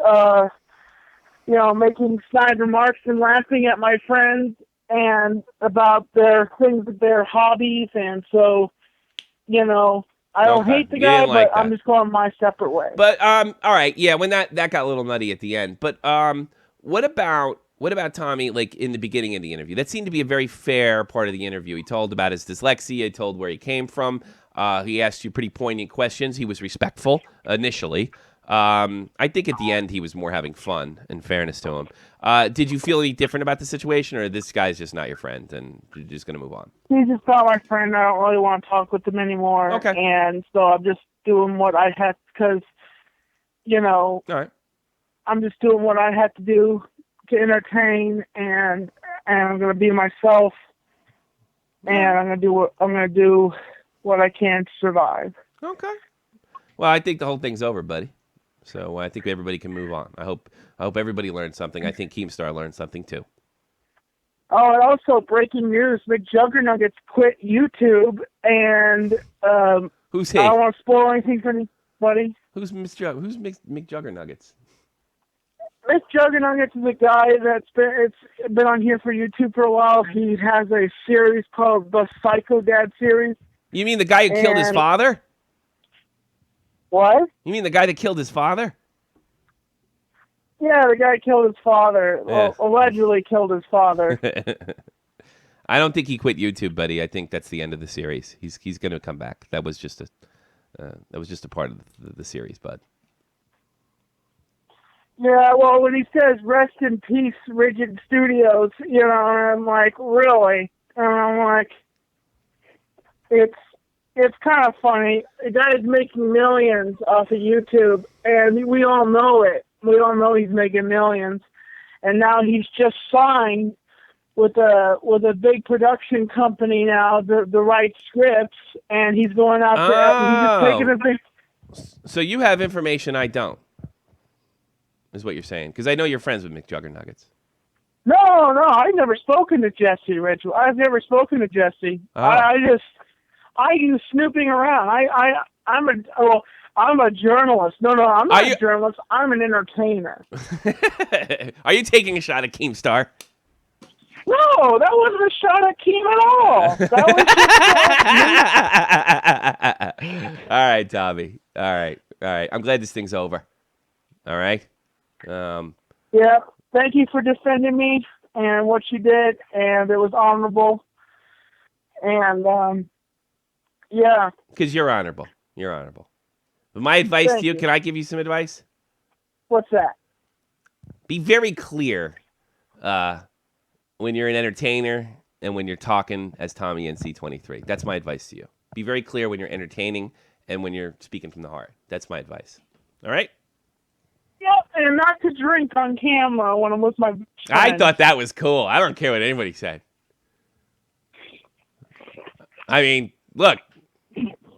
making snide remarks and laughing at my friends and about their things, their hobbies, and so, I don't hate the guy, but I'm just going my separate way. But all right, yeah, when that got a little nutty at the end. But what about Tommy? Like in the beginning of the interview, that seemed to be a very fair part of the interview. He told about his dyslexia. He told where he came from. He asked you pretty poignant questions. He was respectful initially. I think at the end he was more having fun. In fairness to him, did you feel any different about the situation, or this guy's just not your friend and you're just gonna move on? He's just not my friend. I don't really want to talk with him anymore. Okay. And so I'm just doing what I had because, All right. I'm just doing what I had to do to entertain, and I'm gonna be myself, and I'm gonna do what I can to survive. Okay. Well, I think the whole thing's over, buddy. So I think everybody can move on. I hope everybody learned something. I think Keemstar learned something too. Oh, and also breaking news: McJuggernuggets quit YouTube, and who's he? I don't want to spoil anything for anybody. Who's McJuggernuggets? McJuggernuggets is a guy that's been on here for YouTube for a while. He has a series called the Psycho Dad series. You mean the guy who killed his father? What? You mean the guy that killed his father? Yeah, the guy killed his father. Yeah. Allegedly killed his father. I don't think he quit YouTube, buddy. I think that's the end of the series. He's going to come back. That was just a part of the series, bud. Yeah, well, when he says "rest in peace, Rigid Studios," I'm like, really? And I'm like, it's kind of funny. The guy's making millions off of YouTube, and we all know it. We all know he's making millions, and now he's just signed with a big production company now to write scripts, and he's going out there. He's just taking a big. So you have information I don't, is what you're saying? Because I know you're friends with McJuggernuggets. No, I've never spoken to Jesse, Rachel. I've never spoken to Jesse. Oh. I use snooping around. I'm a journalist. No, I'm not a journalist. I'm an entertainer. Are you taking a shot at Keemstar? No, that wasn't a shot at Keem at all. That was just All right, Tommy. All right. I'm glad this thing's over. All right. Yeah. Thank you for defending me and what you did, and it was honorable. And yeah. Because you're honorable. You're honorable. But my advice to you, can I give you some advice? What's that? Be very clear when you're an entertainer and when you're talking as Tommy NC23. That's my advice to you. Be very clear when you're entertaining and when you're speaking from the heart. That's my advice. All right? Yep, and not to drink on camera when I'm with my friends. I thought that was cool. I don't care what anybody said. I mean, look.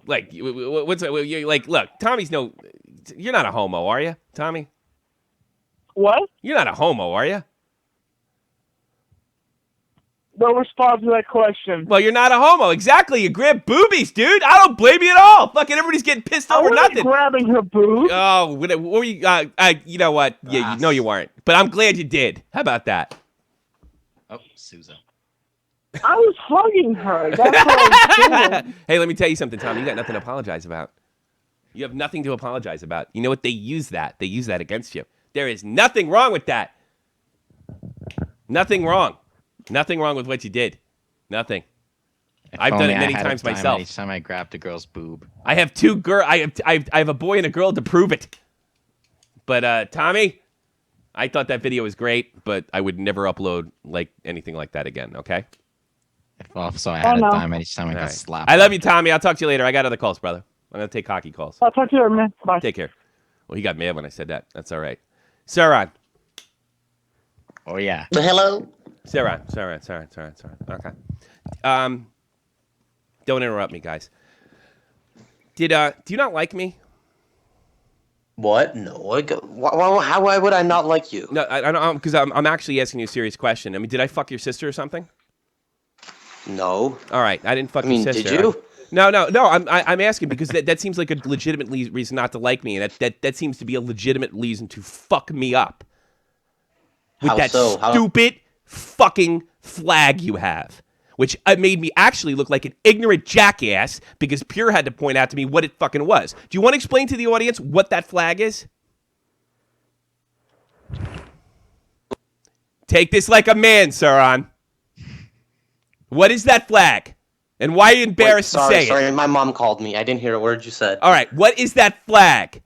Like, look, Tommy's you're not a homo, are you, Tommy? What? You're not a homo, are you? No response to that question. Well, you're not a homo. Exactly. You grab boobies, dude. I don't blame you at all. Fucking everybody's getting pissed over nothing. Grabbing her boobs. Oh, what were you? You know what? Yeah, no, you weren't. But I'm glad you did. How about that? Oh, Susan. I was hugging her. That's what I was doing. Hey, let me tell you something, Tom. You got nothing to apologize about. You have nothing to apologize about. You know what? They use that. They use that against you. There is nothing wrong with that. Nothing wrong. Nothing wrong with what you did. Nothing. I've done it many times myself. Each time I grabbed a girl's boob. I have two girl. I have a boy and a girl to prove it. But Tommy, I thought that video was great, but I would never upload like anything like that again. Okay. So I had a diamond each time I got slapped. I love you, Tommy. I'll talk to you later. I got other calls, brother. I'm gonna take hockey calls. I'll talk to you later, man. Bye. Take care. Well, he got mad when I said that. That's all right. Saron. Oh yeah. Hello. Saron. Okay. Don't interrupt me, guys. Do you not like me? What? No. Why would I not like you? No, I don't, because I'm actually asking you a serious question. I mean, did I fuck your sister or something? No. All right, I didn't fuck your sister. Did you? No. I'm asking because that seems like a legitimate reason not to like me, and that seems to be a legitimate reason to fuck me up. With that stupid fucking flag you have, which made me actually look like an ignorant jackass because Pure had to point out to me what it fucking was. Do you want to explain to the audience what that flag is? Take this like a man, Saron. What is that flag? And why are you embarrassed to say it? Sorry, my mom called me. I didn't hear a word you said. All right, what is that flag?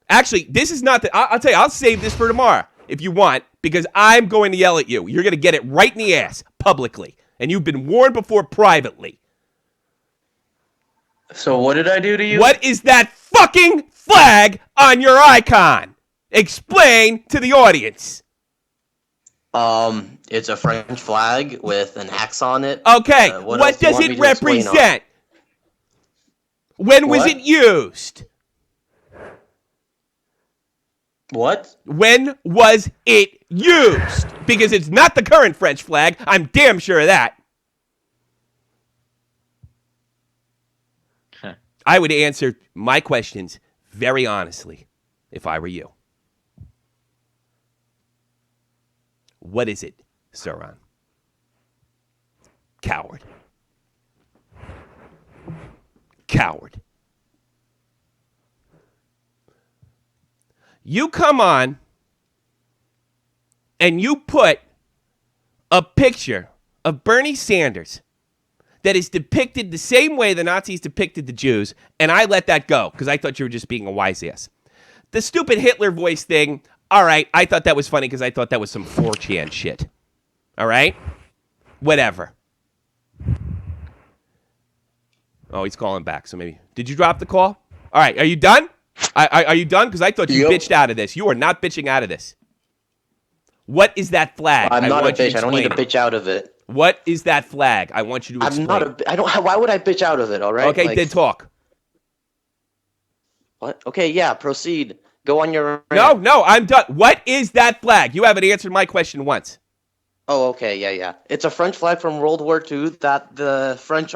Actually, this is not the... I'll tell you, I'll save this for tomorrow if you want, because I'm going to yell at you. You're going to get it right in the ass publicly. And you've been warned before privately. So what did I do to you? What is that fucking flag on your icon? Explain to the audience. It's a French flag with an axe on it. Okay, what does it represent? When was it used? What? When was it used? Because it's not the current French flag. I'm damn sure of that. Huh. I would answer my questions very honestly if I were you. What is it, Saron? Coward. Coward. You come on and you put a picture of Bernie Sanders that is depicted the same way the Nazis depicted the Jews, and I let that go because I thought you were just being a wise ass. The stupid Hitler voice thing, all right, I thought that was funny because I thought that was some 4chan shit. All right? Whatever. Oh, he's calling back, so maybe. Did you drop the call? All right, are you done? Are you done? Because I thought you bitched out of this. You are not bitching out of this. What is that flag? I'm not a bitch. I don't need to bitch out of it. What is that flag? I want you to explain. Why would I bitch out of it, all right? Okay, then talk. What? Okay, yeah, proceed. Go on your rant. No, I'm done. What is that flag? You haven't answered my question once. Oh, okay, yeah. It's a French flag from World War II that the French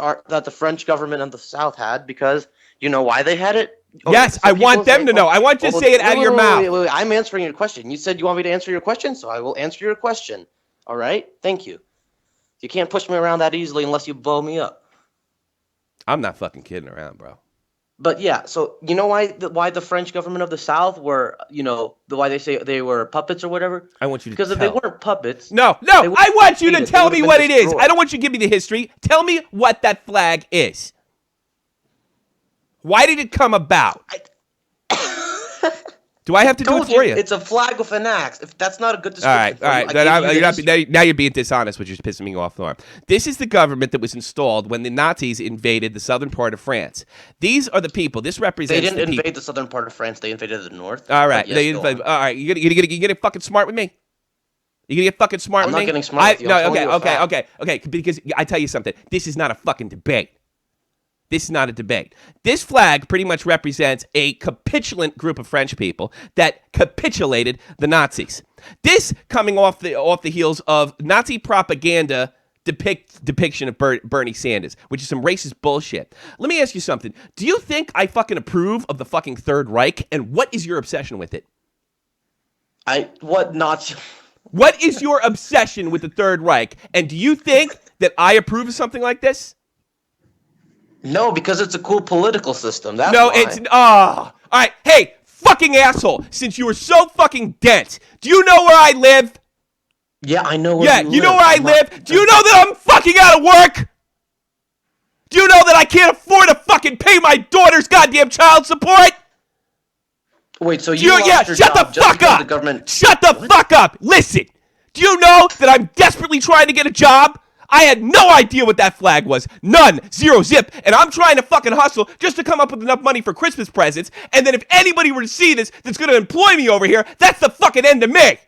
government of the South had because you know why they had it? Yes, I want them to know. I want you to say it out of your mouth. Wait. I'm answering your question. You said you want me to answer your question, so I will answer your question. All right? Thank you. You can't push me around that easily unless you blow me up. I'm not fucking kidding around, bro. But yeah, so you know why the French government of the South were, why they say they were puppets or whatever? I want you to Because if they weren't puppets... No, I want you to tell me what it is. I don't want you to give me the history. Tell me what that flag is. Why did it come about? Do I have to do it for you? It's a flag with an axe. If that's not a good description. All right. Now you're being dishonest, which is pissing me off, Norm. This is the government that was installed when the Nazis invaded the southern part of France. These are the people. This represents. They didn't invade the southern part of France. They invaded the north. All right. Yes, all right. You gonna fucking smart with me? You gonna get fucking smart with me? I'm not getting smart with you. Okay. Because I tell you something. This is not a fucking debate. This is not a debate. This flag pretty much represents a capitulant group of French people that capitulated the Nazis. This coming off the heels of Nazi propaganda depiction of Bernie Sanders, which is some racist bullshit. Let me ask you something. Do you think I fucking approve of the fucking Third Reich? And what is your obsession with it? What is your obsession with the Third Reich? And do you think that I approve of something like this? No, because it's a cool political system. That's no, why. It's all right. Hey, fucking asshole! Since you were so fucking dense, do you know where I live? Yeah, I know where you know where I live? Do you know that I'm fucking out of work? Do you know that I can't afford to fucking pay my daughter's goddamn child support? Wait, so you lost your shut job the fuck up! The government... Shut the fuck up! Listen, do you know that I'm desperately trying to get a job? I had no idea what that flag was. None. Zero zip. And I'm trying to fucking hustle just to come up with enough money for Christmas presents. And then if anybody were to see this that's going to employ me over here, that's the fucking end of me.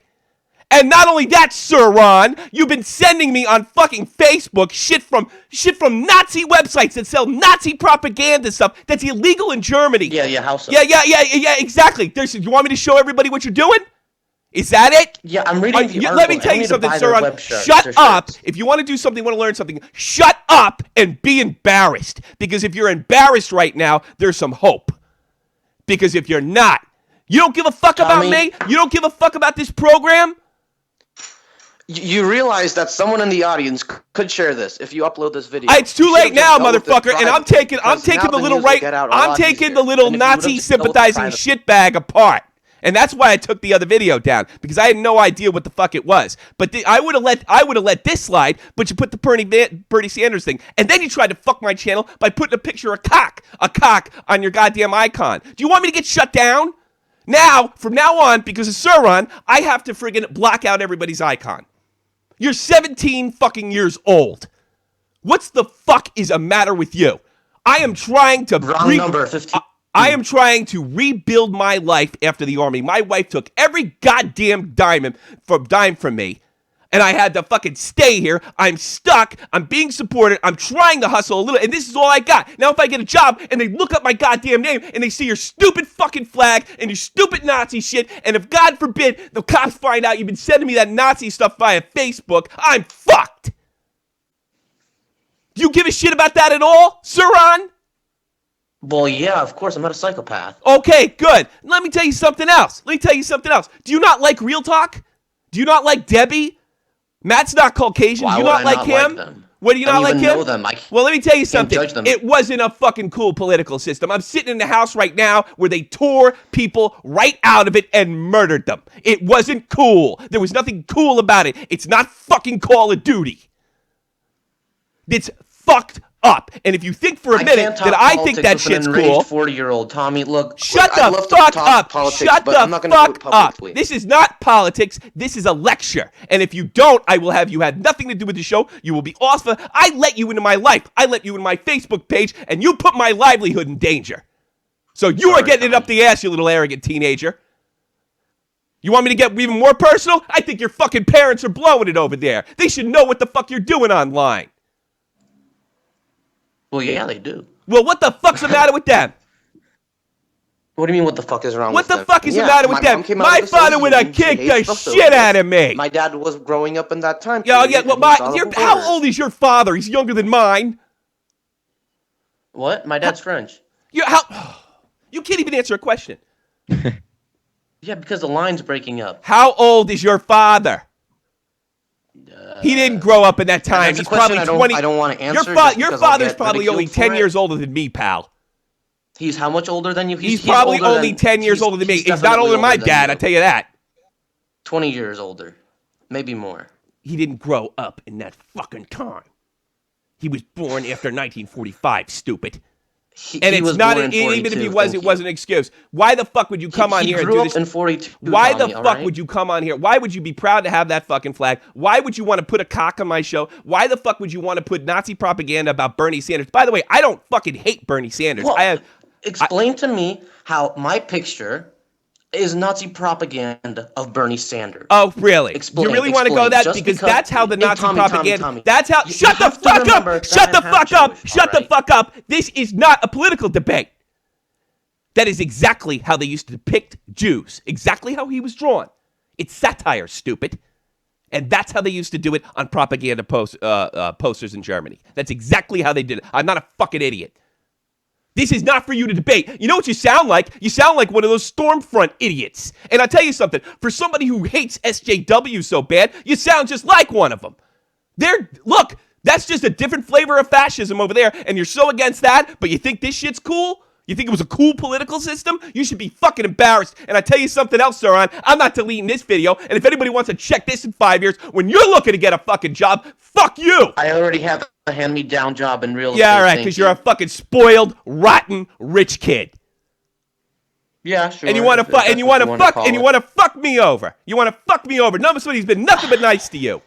And not only that, Sir Ron, you've been sending me on fucking Facebook shit from Nazi websites that sell Nazi propaganda stuff that's illegal in Germany. Yeah, how so? Yeah, exactly. You want me to show everybody what you're doing? Is that it? Yeah, I'm reading the article. Let me tell you something, Sir Ron. Shut up. If you want to do something, want to learn something, shut up and be embarrassed. Because if you're embarrassed right now, there's some hope. Because if you're not, you don't give a fuck about me? You don't give a fuck about this program? You realize that someone in the audience could share this if you upload this video. It's too late now, motherfucker, and I'm taking the little I'm taking the little Nazi sympathizing shitbag apart. And that's why I took the other video down, because I had no idea what the fuck it was. But I would have let this slide, but you put the Bernie Sanders thing, and then you tried to fuck my channel by putting a picture of a cock on your goddamn icon. Do you want me to get shut down? Now, from now on, because of Sauron, I have to friggin' block out everybody's icon. You're 17 fucking years old. What's the fuck is a matter with you? I am trying to... Wrong number, 15. I am trying to rebuild my life after the army. My wife took every goddamn dime from me, and I had to fucking stay here. I'm stuck. I'm being supported. I'm trying to hustle a little, and this is all I got. Now, if I get a job, and they look up my goddamn name, and they see your stupid fucking flag, and your stupid Nazi shit, and if, God forbid, the cops find out you've been sending me that Nazi stuff via Facebook, I'm fucked. Do you give a shit about that at all, Sauron? Well, yeah, of course. I'm not a psychopath. Okay, good. Let me tell you something else. Do you not like Real Talk? Do you not like Debbie? Matt's not Caucasian. Do you not like him? What, do you not like him? Well, let me tell you something. It wasn't a fucking cool political system. I'm sitting in the house right now where they tore people right out of it and murdered them. It wasn't cool. There was nothing cool about it. It's not fucking Call of Duty. It's fucked up. And if you think for a minute that I think that shit's cool, 40-year-old Tommy, shut the fuck up. Shut the fuck up. This is not politics. This is a lecture. And if you don't, I will have you had nothing to do with the show. You will be off. I let you into my life. I let you into my Facebook page, and you put my livelihood in danger. So you are getting it up the ass, you little arrogant teenager. You want me to get even more personal? I think your fucking parents are blowing it over there. They should know what the fuck you're doing online. Well, yeah, they do. Well, what the fuck's the matter with them? What do you mean, what the fuck is wrong with them? What the fuck is the matter with them? My father would have kicked the shit out of me. My dad was growing up in that time. Yeah, well, how old is your father? He's younger than mine. What? My dad's French. You can't even answer a question. Yeah, because the line's breaking up. How old is your father? He didn't grow up in that time. He's probably 20. I don't want to answer. Your father's probably only 10 years older than me, pal. He's how much older than you? He's probably only 10 years older than me. He's not older than my dad, I tell you that. 20 years older. Maybe more. He didn't grow up in that fucking time. He was born after 1945, stupid. And it's not, even if he was, it wasn't an excuse. Why the fuck would you come on here and do this? He grew up in 42. Why the fuck would you come on here? Why would you be proud to have that fucking flag? Why would you want to put a cock on my show? Why the fuck would you want to put Nazi propaganda about Bernie Sanders? By the way, I don't fucking hate Bernie Sanders. Well, explain to me how my picture is Nazi propaganda of Bernie Sanders. Oh, really? You really want to go that? Because that's how the Nazi propaganda... Tommy. That's how... Shut the fuck up! Shut the fuck up! Shut the fuck up! This is not a political debate. That is exactly how they used to depict Jews. Exactly how he was drawn. It's satire, stupid. And that's how they used to do it on propaganda posters in Germany. That's exactly how they did it. I'm not a fucking idiot. This is not for you to debate. You know what you sound like? You sound like one of those Stormfront idiots. And I'll tell you something. For somebody who hates SJW so bad, you sound just like one of them. Look, that's just a different flavor of fascism over there, and you're so against that, but you think this shit's cool? You think it was a cool political system? You should be fucking embarrassed. And I tell you something else, Saron. I'm not deleting this video. And if anybody wants to check this in 5 years, when you're looking to get a fucking job, fuck you. I already have a hand-me-down job in real estate. Yeah, all right, because you're a fucking spoiled, rotten, rich kid. Yeah, sure. And you want to fuck, and you want to fuck me over. You want to fuck me over. Somebody's been nothing but nice to you.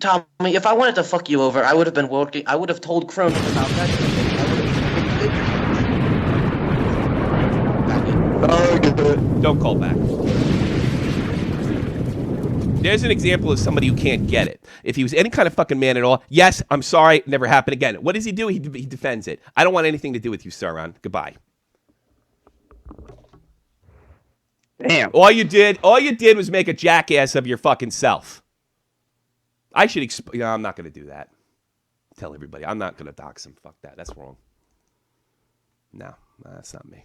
Tommy, if I wanted to fuck you over, I would have been working. I would have told Cronin about that. Don't call back. There's an example of somebody who can't get it. If he was any kind of fucking man at all, yes, I'm sorry, never happened again. What does he do? He defends it. I don't want anything to do with you, Saron. Goodbye. Damn. All you did was make a jackass of your fucking self. I should I'm not going to do that. Tell everybody. I'm not going to dox him. Fuck that. That's wrong. No, that's not me.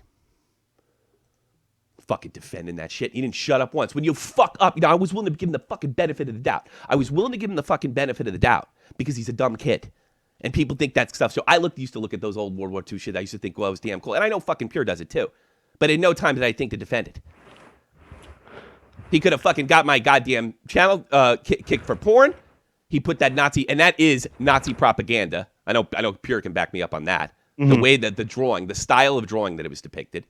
Fucking defending that shit. He didn't shut up once. When you fuck up, I was willing to give him the fucking benefit of the doubt. I was willing to give him the fucking benefit of the doubt because he's a dumb kid. And people think that stuff. So I used to look at those old World War II shit. I used to think, well, it was damn cool. And I know fucking Pure does it too. But in no time did I think to defend it. He could have fucking got my goddamn channel kicked for porn. He put that Nazi, and that is Nazi propaganda. I know Pure can back me up on that. Mm-hmm. The way that the style of drawing that it was depicted.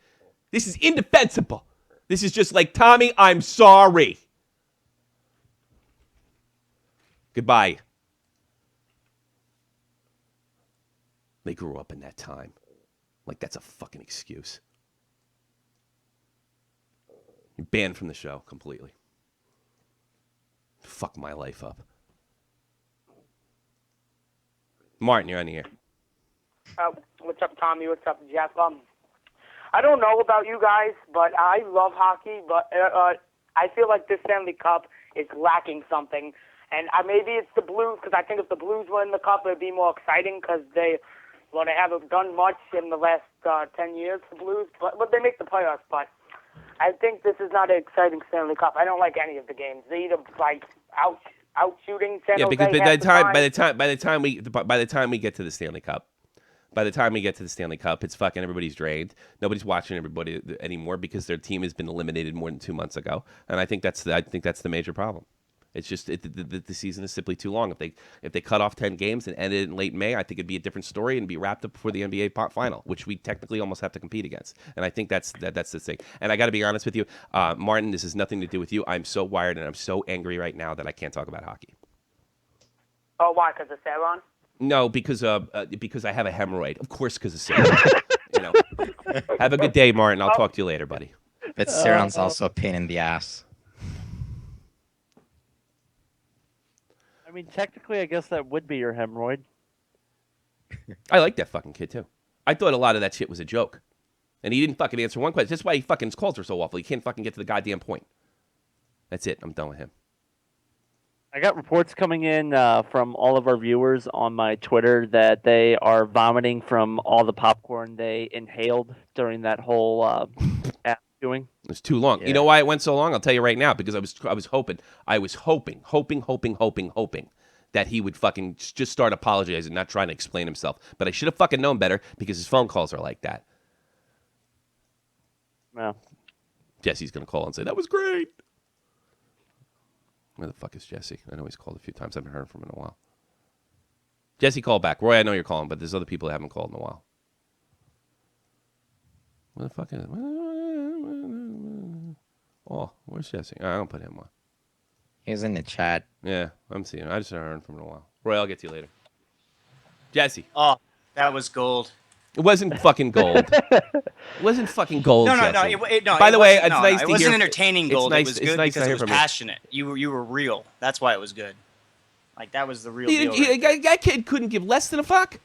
This is indefensible. This is just like, Tommy, I'm sorry. Goodbye. They grew up in that time. Like, that's a fucking excuse. You're banned from the show completely. Fuck my life up. Martin, you're on the air. What's up, Tommy? What's up, Jeff? I don't know about you guys, but I love hockey, but I feel like this Stanley Cup is lacking something. And maybe it's the Blues, because I think if the Blues win the Cup, it would be more exciting because they haven't done much in the last 10 years, the Blues. But they make the playoffs, but I think this is not an exciting Stanley Cup. I don't like any of the games. They either, out shooting San Jose. Yeah, because by the time we get to the Stanley Cup, it's fucking everybody's drained. Nobody's watching everybody anymore because their team has been eliminated more than 2 months ago, and I think that's the major problem. It's just the season is simply too long. If they cut off 10 games and ended it in late May, I think it'd be a different story and be wrapped up before the NBA final, which we technically almost have to compete against. And I think that's the thing. And I got to be honest with you, Martin, this has nothing to do with you. I'm so wired and I'm so angry right now that I can't talk about hockey. Oh, why? Because of Saron? No, because I have a hemorrhoid. Of course, because of Saron. Have a good day, Martin. I'll talk to you later, buddy. But Saron's also a pain in the ass. I mean, technically, I guess that would be your hemorrhoid. I like that fucking kid, too. I thought a lot of that shit was a joke. And he didn't fucking answer one question. That's why his calls are so awful. He can't fucking get to the goddamn point. That's it. I'm done with him. I got reports coming in from all of our viewers on my Twitter that they are vomiting from all the popcorn they inhaled during that whole doing. It was too long. Yeah. You know why it went so long? I'll tell you right now, because I was hoping that he would fucking just start apologizing, not trying to explain himself. But I should have fucking known better because his phone calls are like that. Well, Jesse's going to call and say, that was great. Where the fuck is Jesse? I know he's called a few times. I haven't heard from him in a while. Jesse, call back. Roy, I know you're calling, but there's other people that haven't called in a while. Where the fuck is it? Oh, where's Jesse? I don't put him on. He's in the chat. Yeah, I'm seeing him. I just haven't heard from him in a while. Roy, I'll get to you later. Jesse. Oh, that was gold. It wasn't fucking gold. It wasn't fucking gold. No. By the way, it's nice to hear. It wasn't entertaining gold. Nice, it was good because it was passionate. You were real. That's why it was good. Like that was the real deal. That kid couldn't give less than a fuck.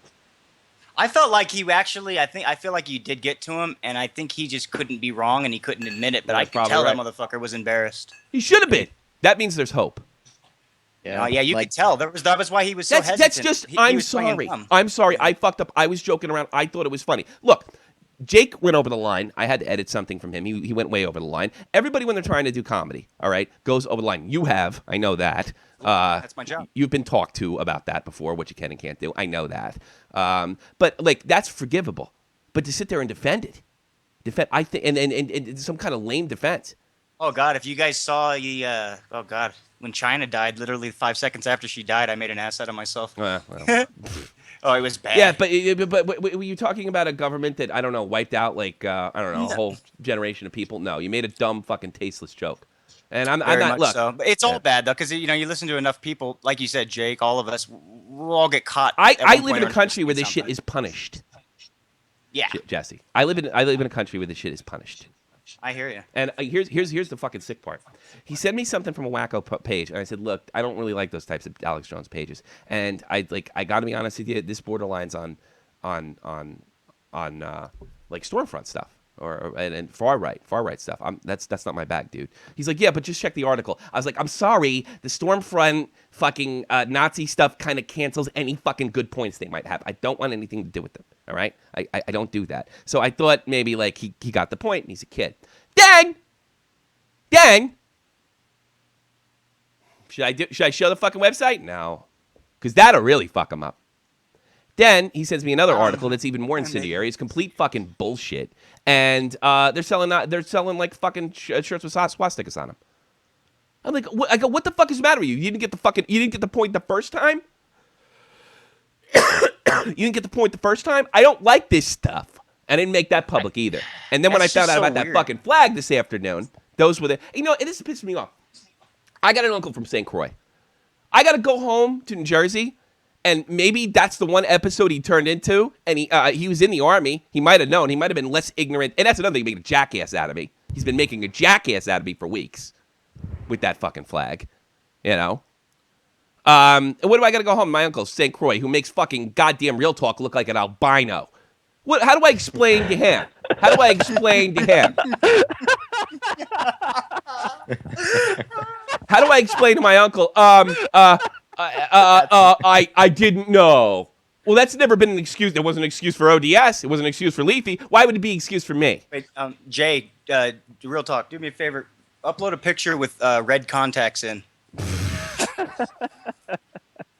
I felt like he actually. I feel like you did get to him, and I think he just couldn't be wrong, and he couldn't admit it. But I could tell that motherfucker was embarrassed. He should have been. That means there's hope. Yeah, you could tell. That was why he was so hesitant. That's just. I'm sorry. I'm sorry. I fucked up. I was joking around. I thought it was funny. Look. Jake went over the line. I had to edit something from him. He went way over the line. Everybody, when they're trying to do comedy, all right, goes over the line. You have. I know that. That's my job. You've been talked to about that before, what you can and can't do. I know that. But, like, that's forgivable. But to sit there and defend it, I think, and some kind of lame defense. Oh, God, if you guys saw when China died, literally 5 seconds after she died, I made an ass out of myself. Well. Oh, it was bad. Yeah, but were you talking about a government that, I don't know, wiped out, like, a whole generation of people? No, you made a dumb, fucking tasteless joke. And I'm not, look. So. But it's all bad, though, because, you listen to enough people, like you said, Jake, all of us, we'll all get caught. I live in a country where this shit is punished. Yeah. Jesse. I live in a country where this shit is punished. I hear you. And here's the fucking sick part. He sent me something from a wacko page, and I said, "Look, I don't really like those types of Alex Jones pages." And I got to be honest with you, this borderlines on like Stormfront stuff and far right stuff. That's not my bag, dude. He's like, "Yeah, but just check the article." I was like, "I'm sorry, the Stormfront fucking Nazi stuff kind of cancels any fucking good points they might have. I don't want anything to do with them. All right, I don't do that." So I thought maybe like he got the point, and he's a kid. Dang. Should I show the fucking website? No, because that'll really fuck him up. Then he sends me another article that's even more incendiary. It's complete fucking bullshit, and they're selling like fucking shirts with swastikas on them. I'm like, I go, what the fuck is the matter with you? You didn't get the point the first time. You didn't get the point the first time. I don't like this stuff. I didn't make that public either. And then when I found out about that fucking flag this afternoon, those were the. And this pissed me off. I got an uncle from St. Croix. I got to go home to New Jersey, and maybe that's the one episode he turned into. And he was in the Army. He might have known. He might have been less ignorant. And that's another thing, making a jackass out of me. He's been making a jackass out of me for weeks with that fucking flag. And what do I got to go home? My uncle, St. Croix, who makes fucking goddamn Real Talk look like an albino. How do I explain to him? How do I explain to my uncle? I didn't know. Well, that's never been an excuse. It wasn't an excuse for ODS. It wasn't an excuse for Leafy. Why would it be an excuse for me? Wait, Jay, Real Talk, do me a favor. Upload a picture with red contacts in.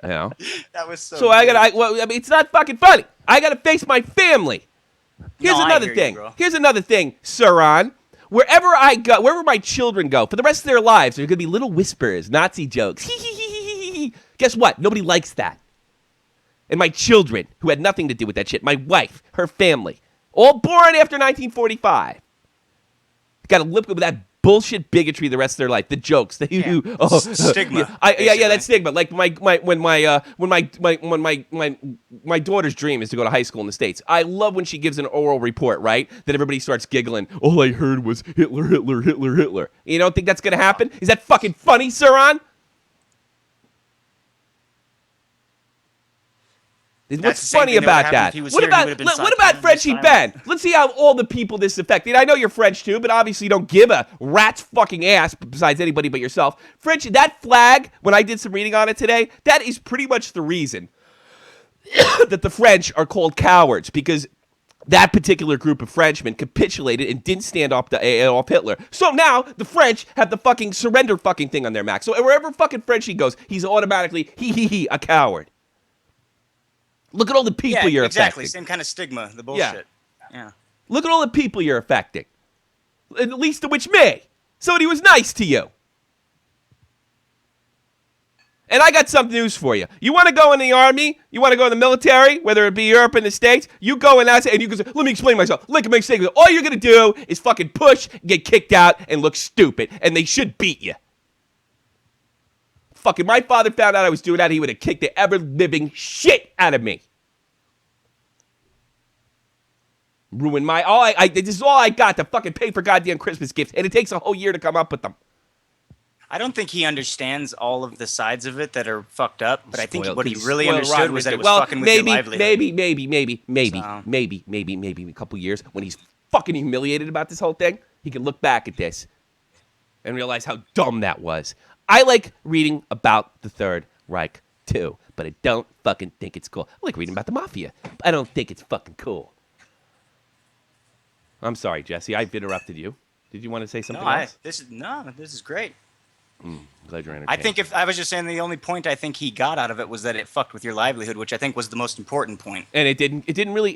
That was so. So it's not fucking funny. I gotta face my family. Here's another thing. Here's another thing, Saron. Wherever I go, wherever my children go, for the rest of their lives, there's gonna be little whispers, Nazi jokes. Guess what? Nobody likes that. And my children, who had nothing to do with that shit, my wife, her family, all born after 1945, got to live with that bullshit bigotry the rest of their life. The jokes, stigma. That stigma. Like my daughter's dream is to go to high school in the States. I love when she gives an oral report, right? That everybody starts giggling. All I heard was Hitler, Hitler, Hitler, Hitler. You don't think that's gonna happen? Is that fucking funny, Saron? What's funny about that? What about Frenchie Ben? Let's see how all the people this affected. I know you're French too, but obviously you don't give a rat's fucking ass besides anybody but yourself. Frenchie, that flag, when I did some reading on it today, that is pretty much the reason that the French are called cowards, because that particular group of Frenchmen capitulated and didn't stand off Hitler. So now the French have the fucking surrender fucking thing on their Mac. So wherever fucking Frenchie goes, he's automatically a coward. Look at all the people you're exactly. affecting. Same kind of stigma, the bullshit. Yeah. Look at all the people you're affecting. At least to which me. Somebody was nice to you. And I got some news for you. You want to go in the Army? You want to go in the military? Whether it be Europe and the States? You go in that and you go say, let me explain myself. Look at my mistake. All you're going to do is fucking push, get kicked out, and look stupid. And they should beat you. Fucking my father found out I was doing that, he would have kicked the ever-living shit out of me. Ruined this is all I got to fucking pay for goddamn Christmas gifts, and it takes a whole year to come up with them. I don't think he understands all of the sides of it that are fucked up, but I think what he really understood was that it was fucking with your livelihood. Maybe in a couple years when he's fucking humiliated about this whole thing, he can look back at this and realize how dumb that was. I like reading about the Third Reich too, but I don't fucking think it's cool. I like reading about the mafia. I don't think it's fucking cool. I'm sorry, Jesse. I've interrupted you. Did you want to say something else? This is great. Glad you're entertained. I think I was just saying the only point I think he got out of it was that it fucked with your livelihood, which I think was the most important point. And it didn't really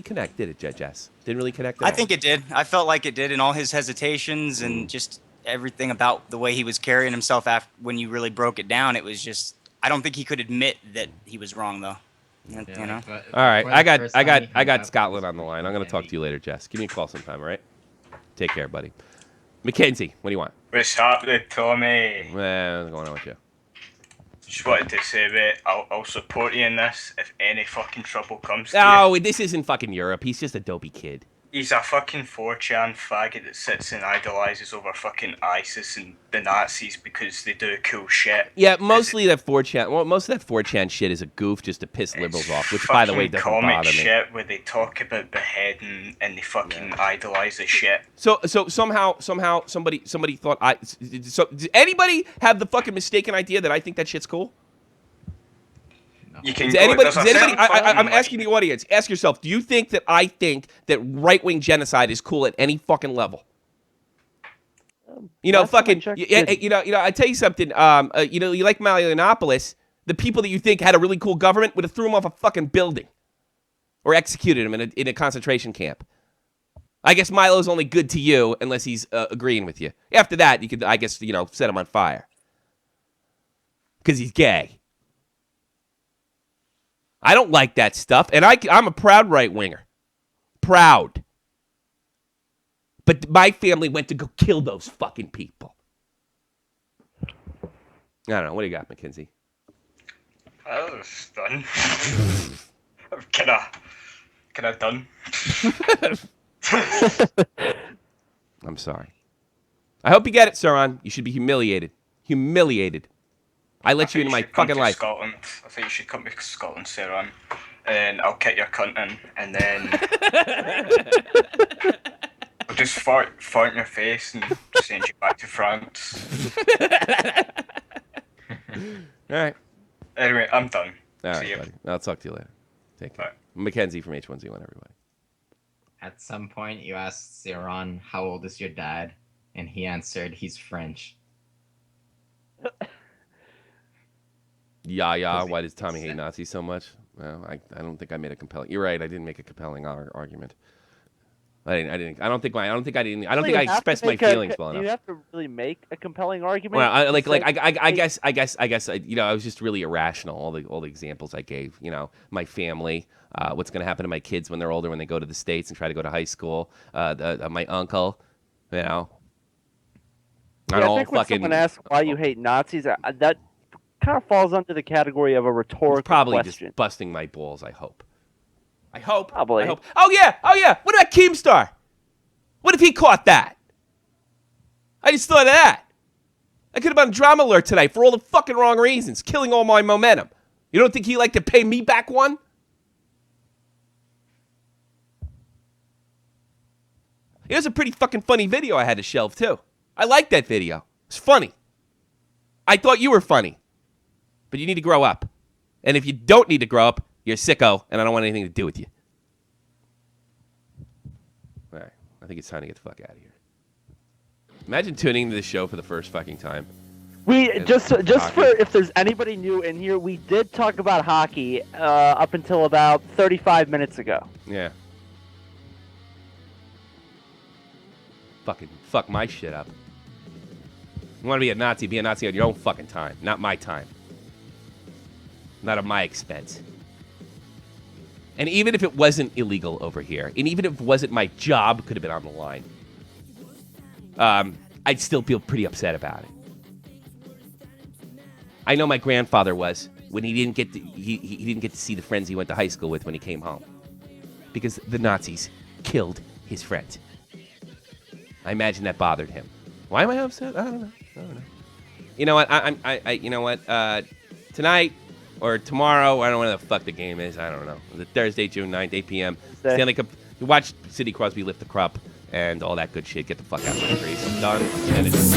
connect, did it, Jess? Didn't really connect. I think it did. I felt like it did, and all his hesitations and just everything about the way he was carrying himself after when you really broke it down. It was just I don't think he could admit that he was wrong though. You know. All right, I got Scotland on the line. I'm gonna talk to you later, Jess. Give me a call sometime, all right? Take care, buddy. Mackenzie, what do you want? What's happening, Tommy? What's going on with you? Just wanted to say, mate, I'll support you in this if any fucking trouble comes to you. you. This isn't fucking Europe. He's just a dopey kid. He's a fucking 4chan faggot that sits and idolizes over fucking ISIS and the Nazis because they do cool shit. Yeah, mostly that 4chan. Well, most of that 4chan shit is a goof just to piss liberals off, which, by the way, doesn't bother me. Comic shit where they talk about beheading and they fucking idolize the shit. So somehow somebody thought So does anybody have the fucking mistaken idea that I think that shit's cool? You can does anybody I'm asking the audience, ask yourself, do you think that I think that right-wing genocide is cool at any fucking level? You know, fucking, you know, I tell you something, you know, you like Yiannopoulos, the people that you think had a really cool government would have threw him off a fucking building or executed him in a concentration camp. I guess Milo's only good to you unless he's agreeing with you. After that, you could, I guess, you know, set him on fire. Because he's gay. I don't like that stuff, and I'm a proud right-winger. Proud. But my family went to go kill those fucking people. I don't know. What do you got, Mackenzie? I was done. I'm kind of done. I'm sorry. I hope you get it, Saron. You should be humiliated. Humiliated. I let you into my fucking life. Scotland. I think you should come to Scotland, Saron, and I'll kick your cunt in, and then I'll just fart in your face and send you back to France. All right. Anyway, I'm done. All right, buddy. I'll talk to you later. Take care. Mackenzie from H1Z1, everybody. At some point, you asked Saron, how old is your dad? And he answered, he's French. Yeah. Why does Tommy hate Nazis so much? Well, I don't think I made a compelling. You're right. I didn't make a compelling argument. I don't think I expressed my feelings well enough. You have to really make a compelling argument. Well, I guess you know, I was just really irrational. All the examples I gave. You know, my family, what's going to happen to my kids when they're older, when they go to the States and try to go to high school. My uncle, you know. I think when someone asks why you hate Nazis, that kind of falls under the category of a rhetorical probably question. Just busting my balls. I hope. Probably. I hope. Oh yeah. What about Keemstar? What if he caught that? I just thought of that. I could have been on Drama Alert tonight for all the fucking wrong reasons, killing all my momentum. You don't think he'd like to pay me back one? It was a pretty fucking funny video I had to shelve too. I liked that video. It's funny. I thought you were funny. But you need to grow up. And if you don't need to grow up, you're a sicko, and I don't want anything to do with you. All right. I think it's time to get the fuck out of here. Imagine tuning into this show for the first fucking time. We just for if there's anybody new in here, we did talk about hockey up until about 35 minutes ago. Yeah. Fucking fuck my shit up. You want to be a Nazi on your own fucking time, not my time. Not at my expense. And even if it wasn't illegal over here, and even if it wasn't my job, could have been on the line, I'd still feel pretty upset about it. I know my grandfather was when he didn't get to, he didn't get to see the friends he went to high school with when he came home because the Nazis killed his friends. I imagine that bothered him. Why am I upset? I don't know. You know what? You know what? Tonight or tomorrow, I don't know when the fuck the game is. I don't know. The Thursday, June 9th, 8 p.m. Stanley Cup. You watch Sidney Crosby lift the cup and all that good shit. Get the fuck out of my face. I'm done. And it's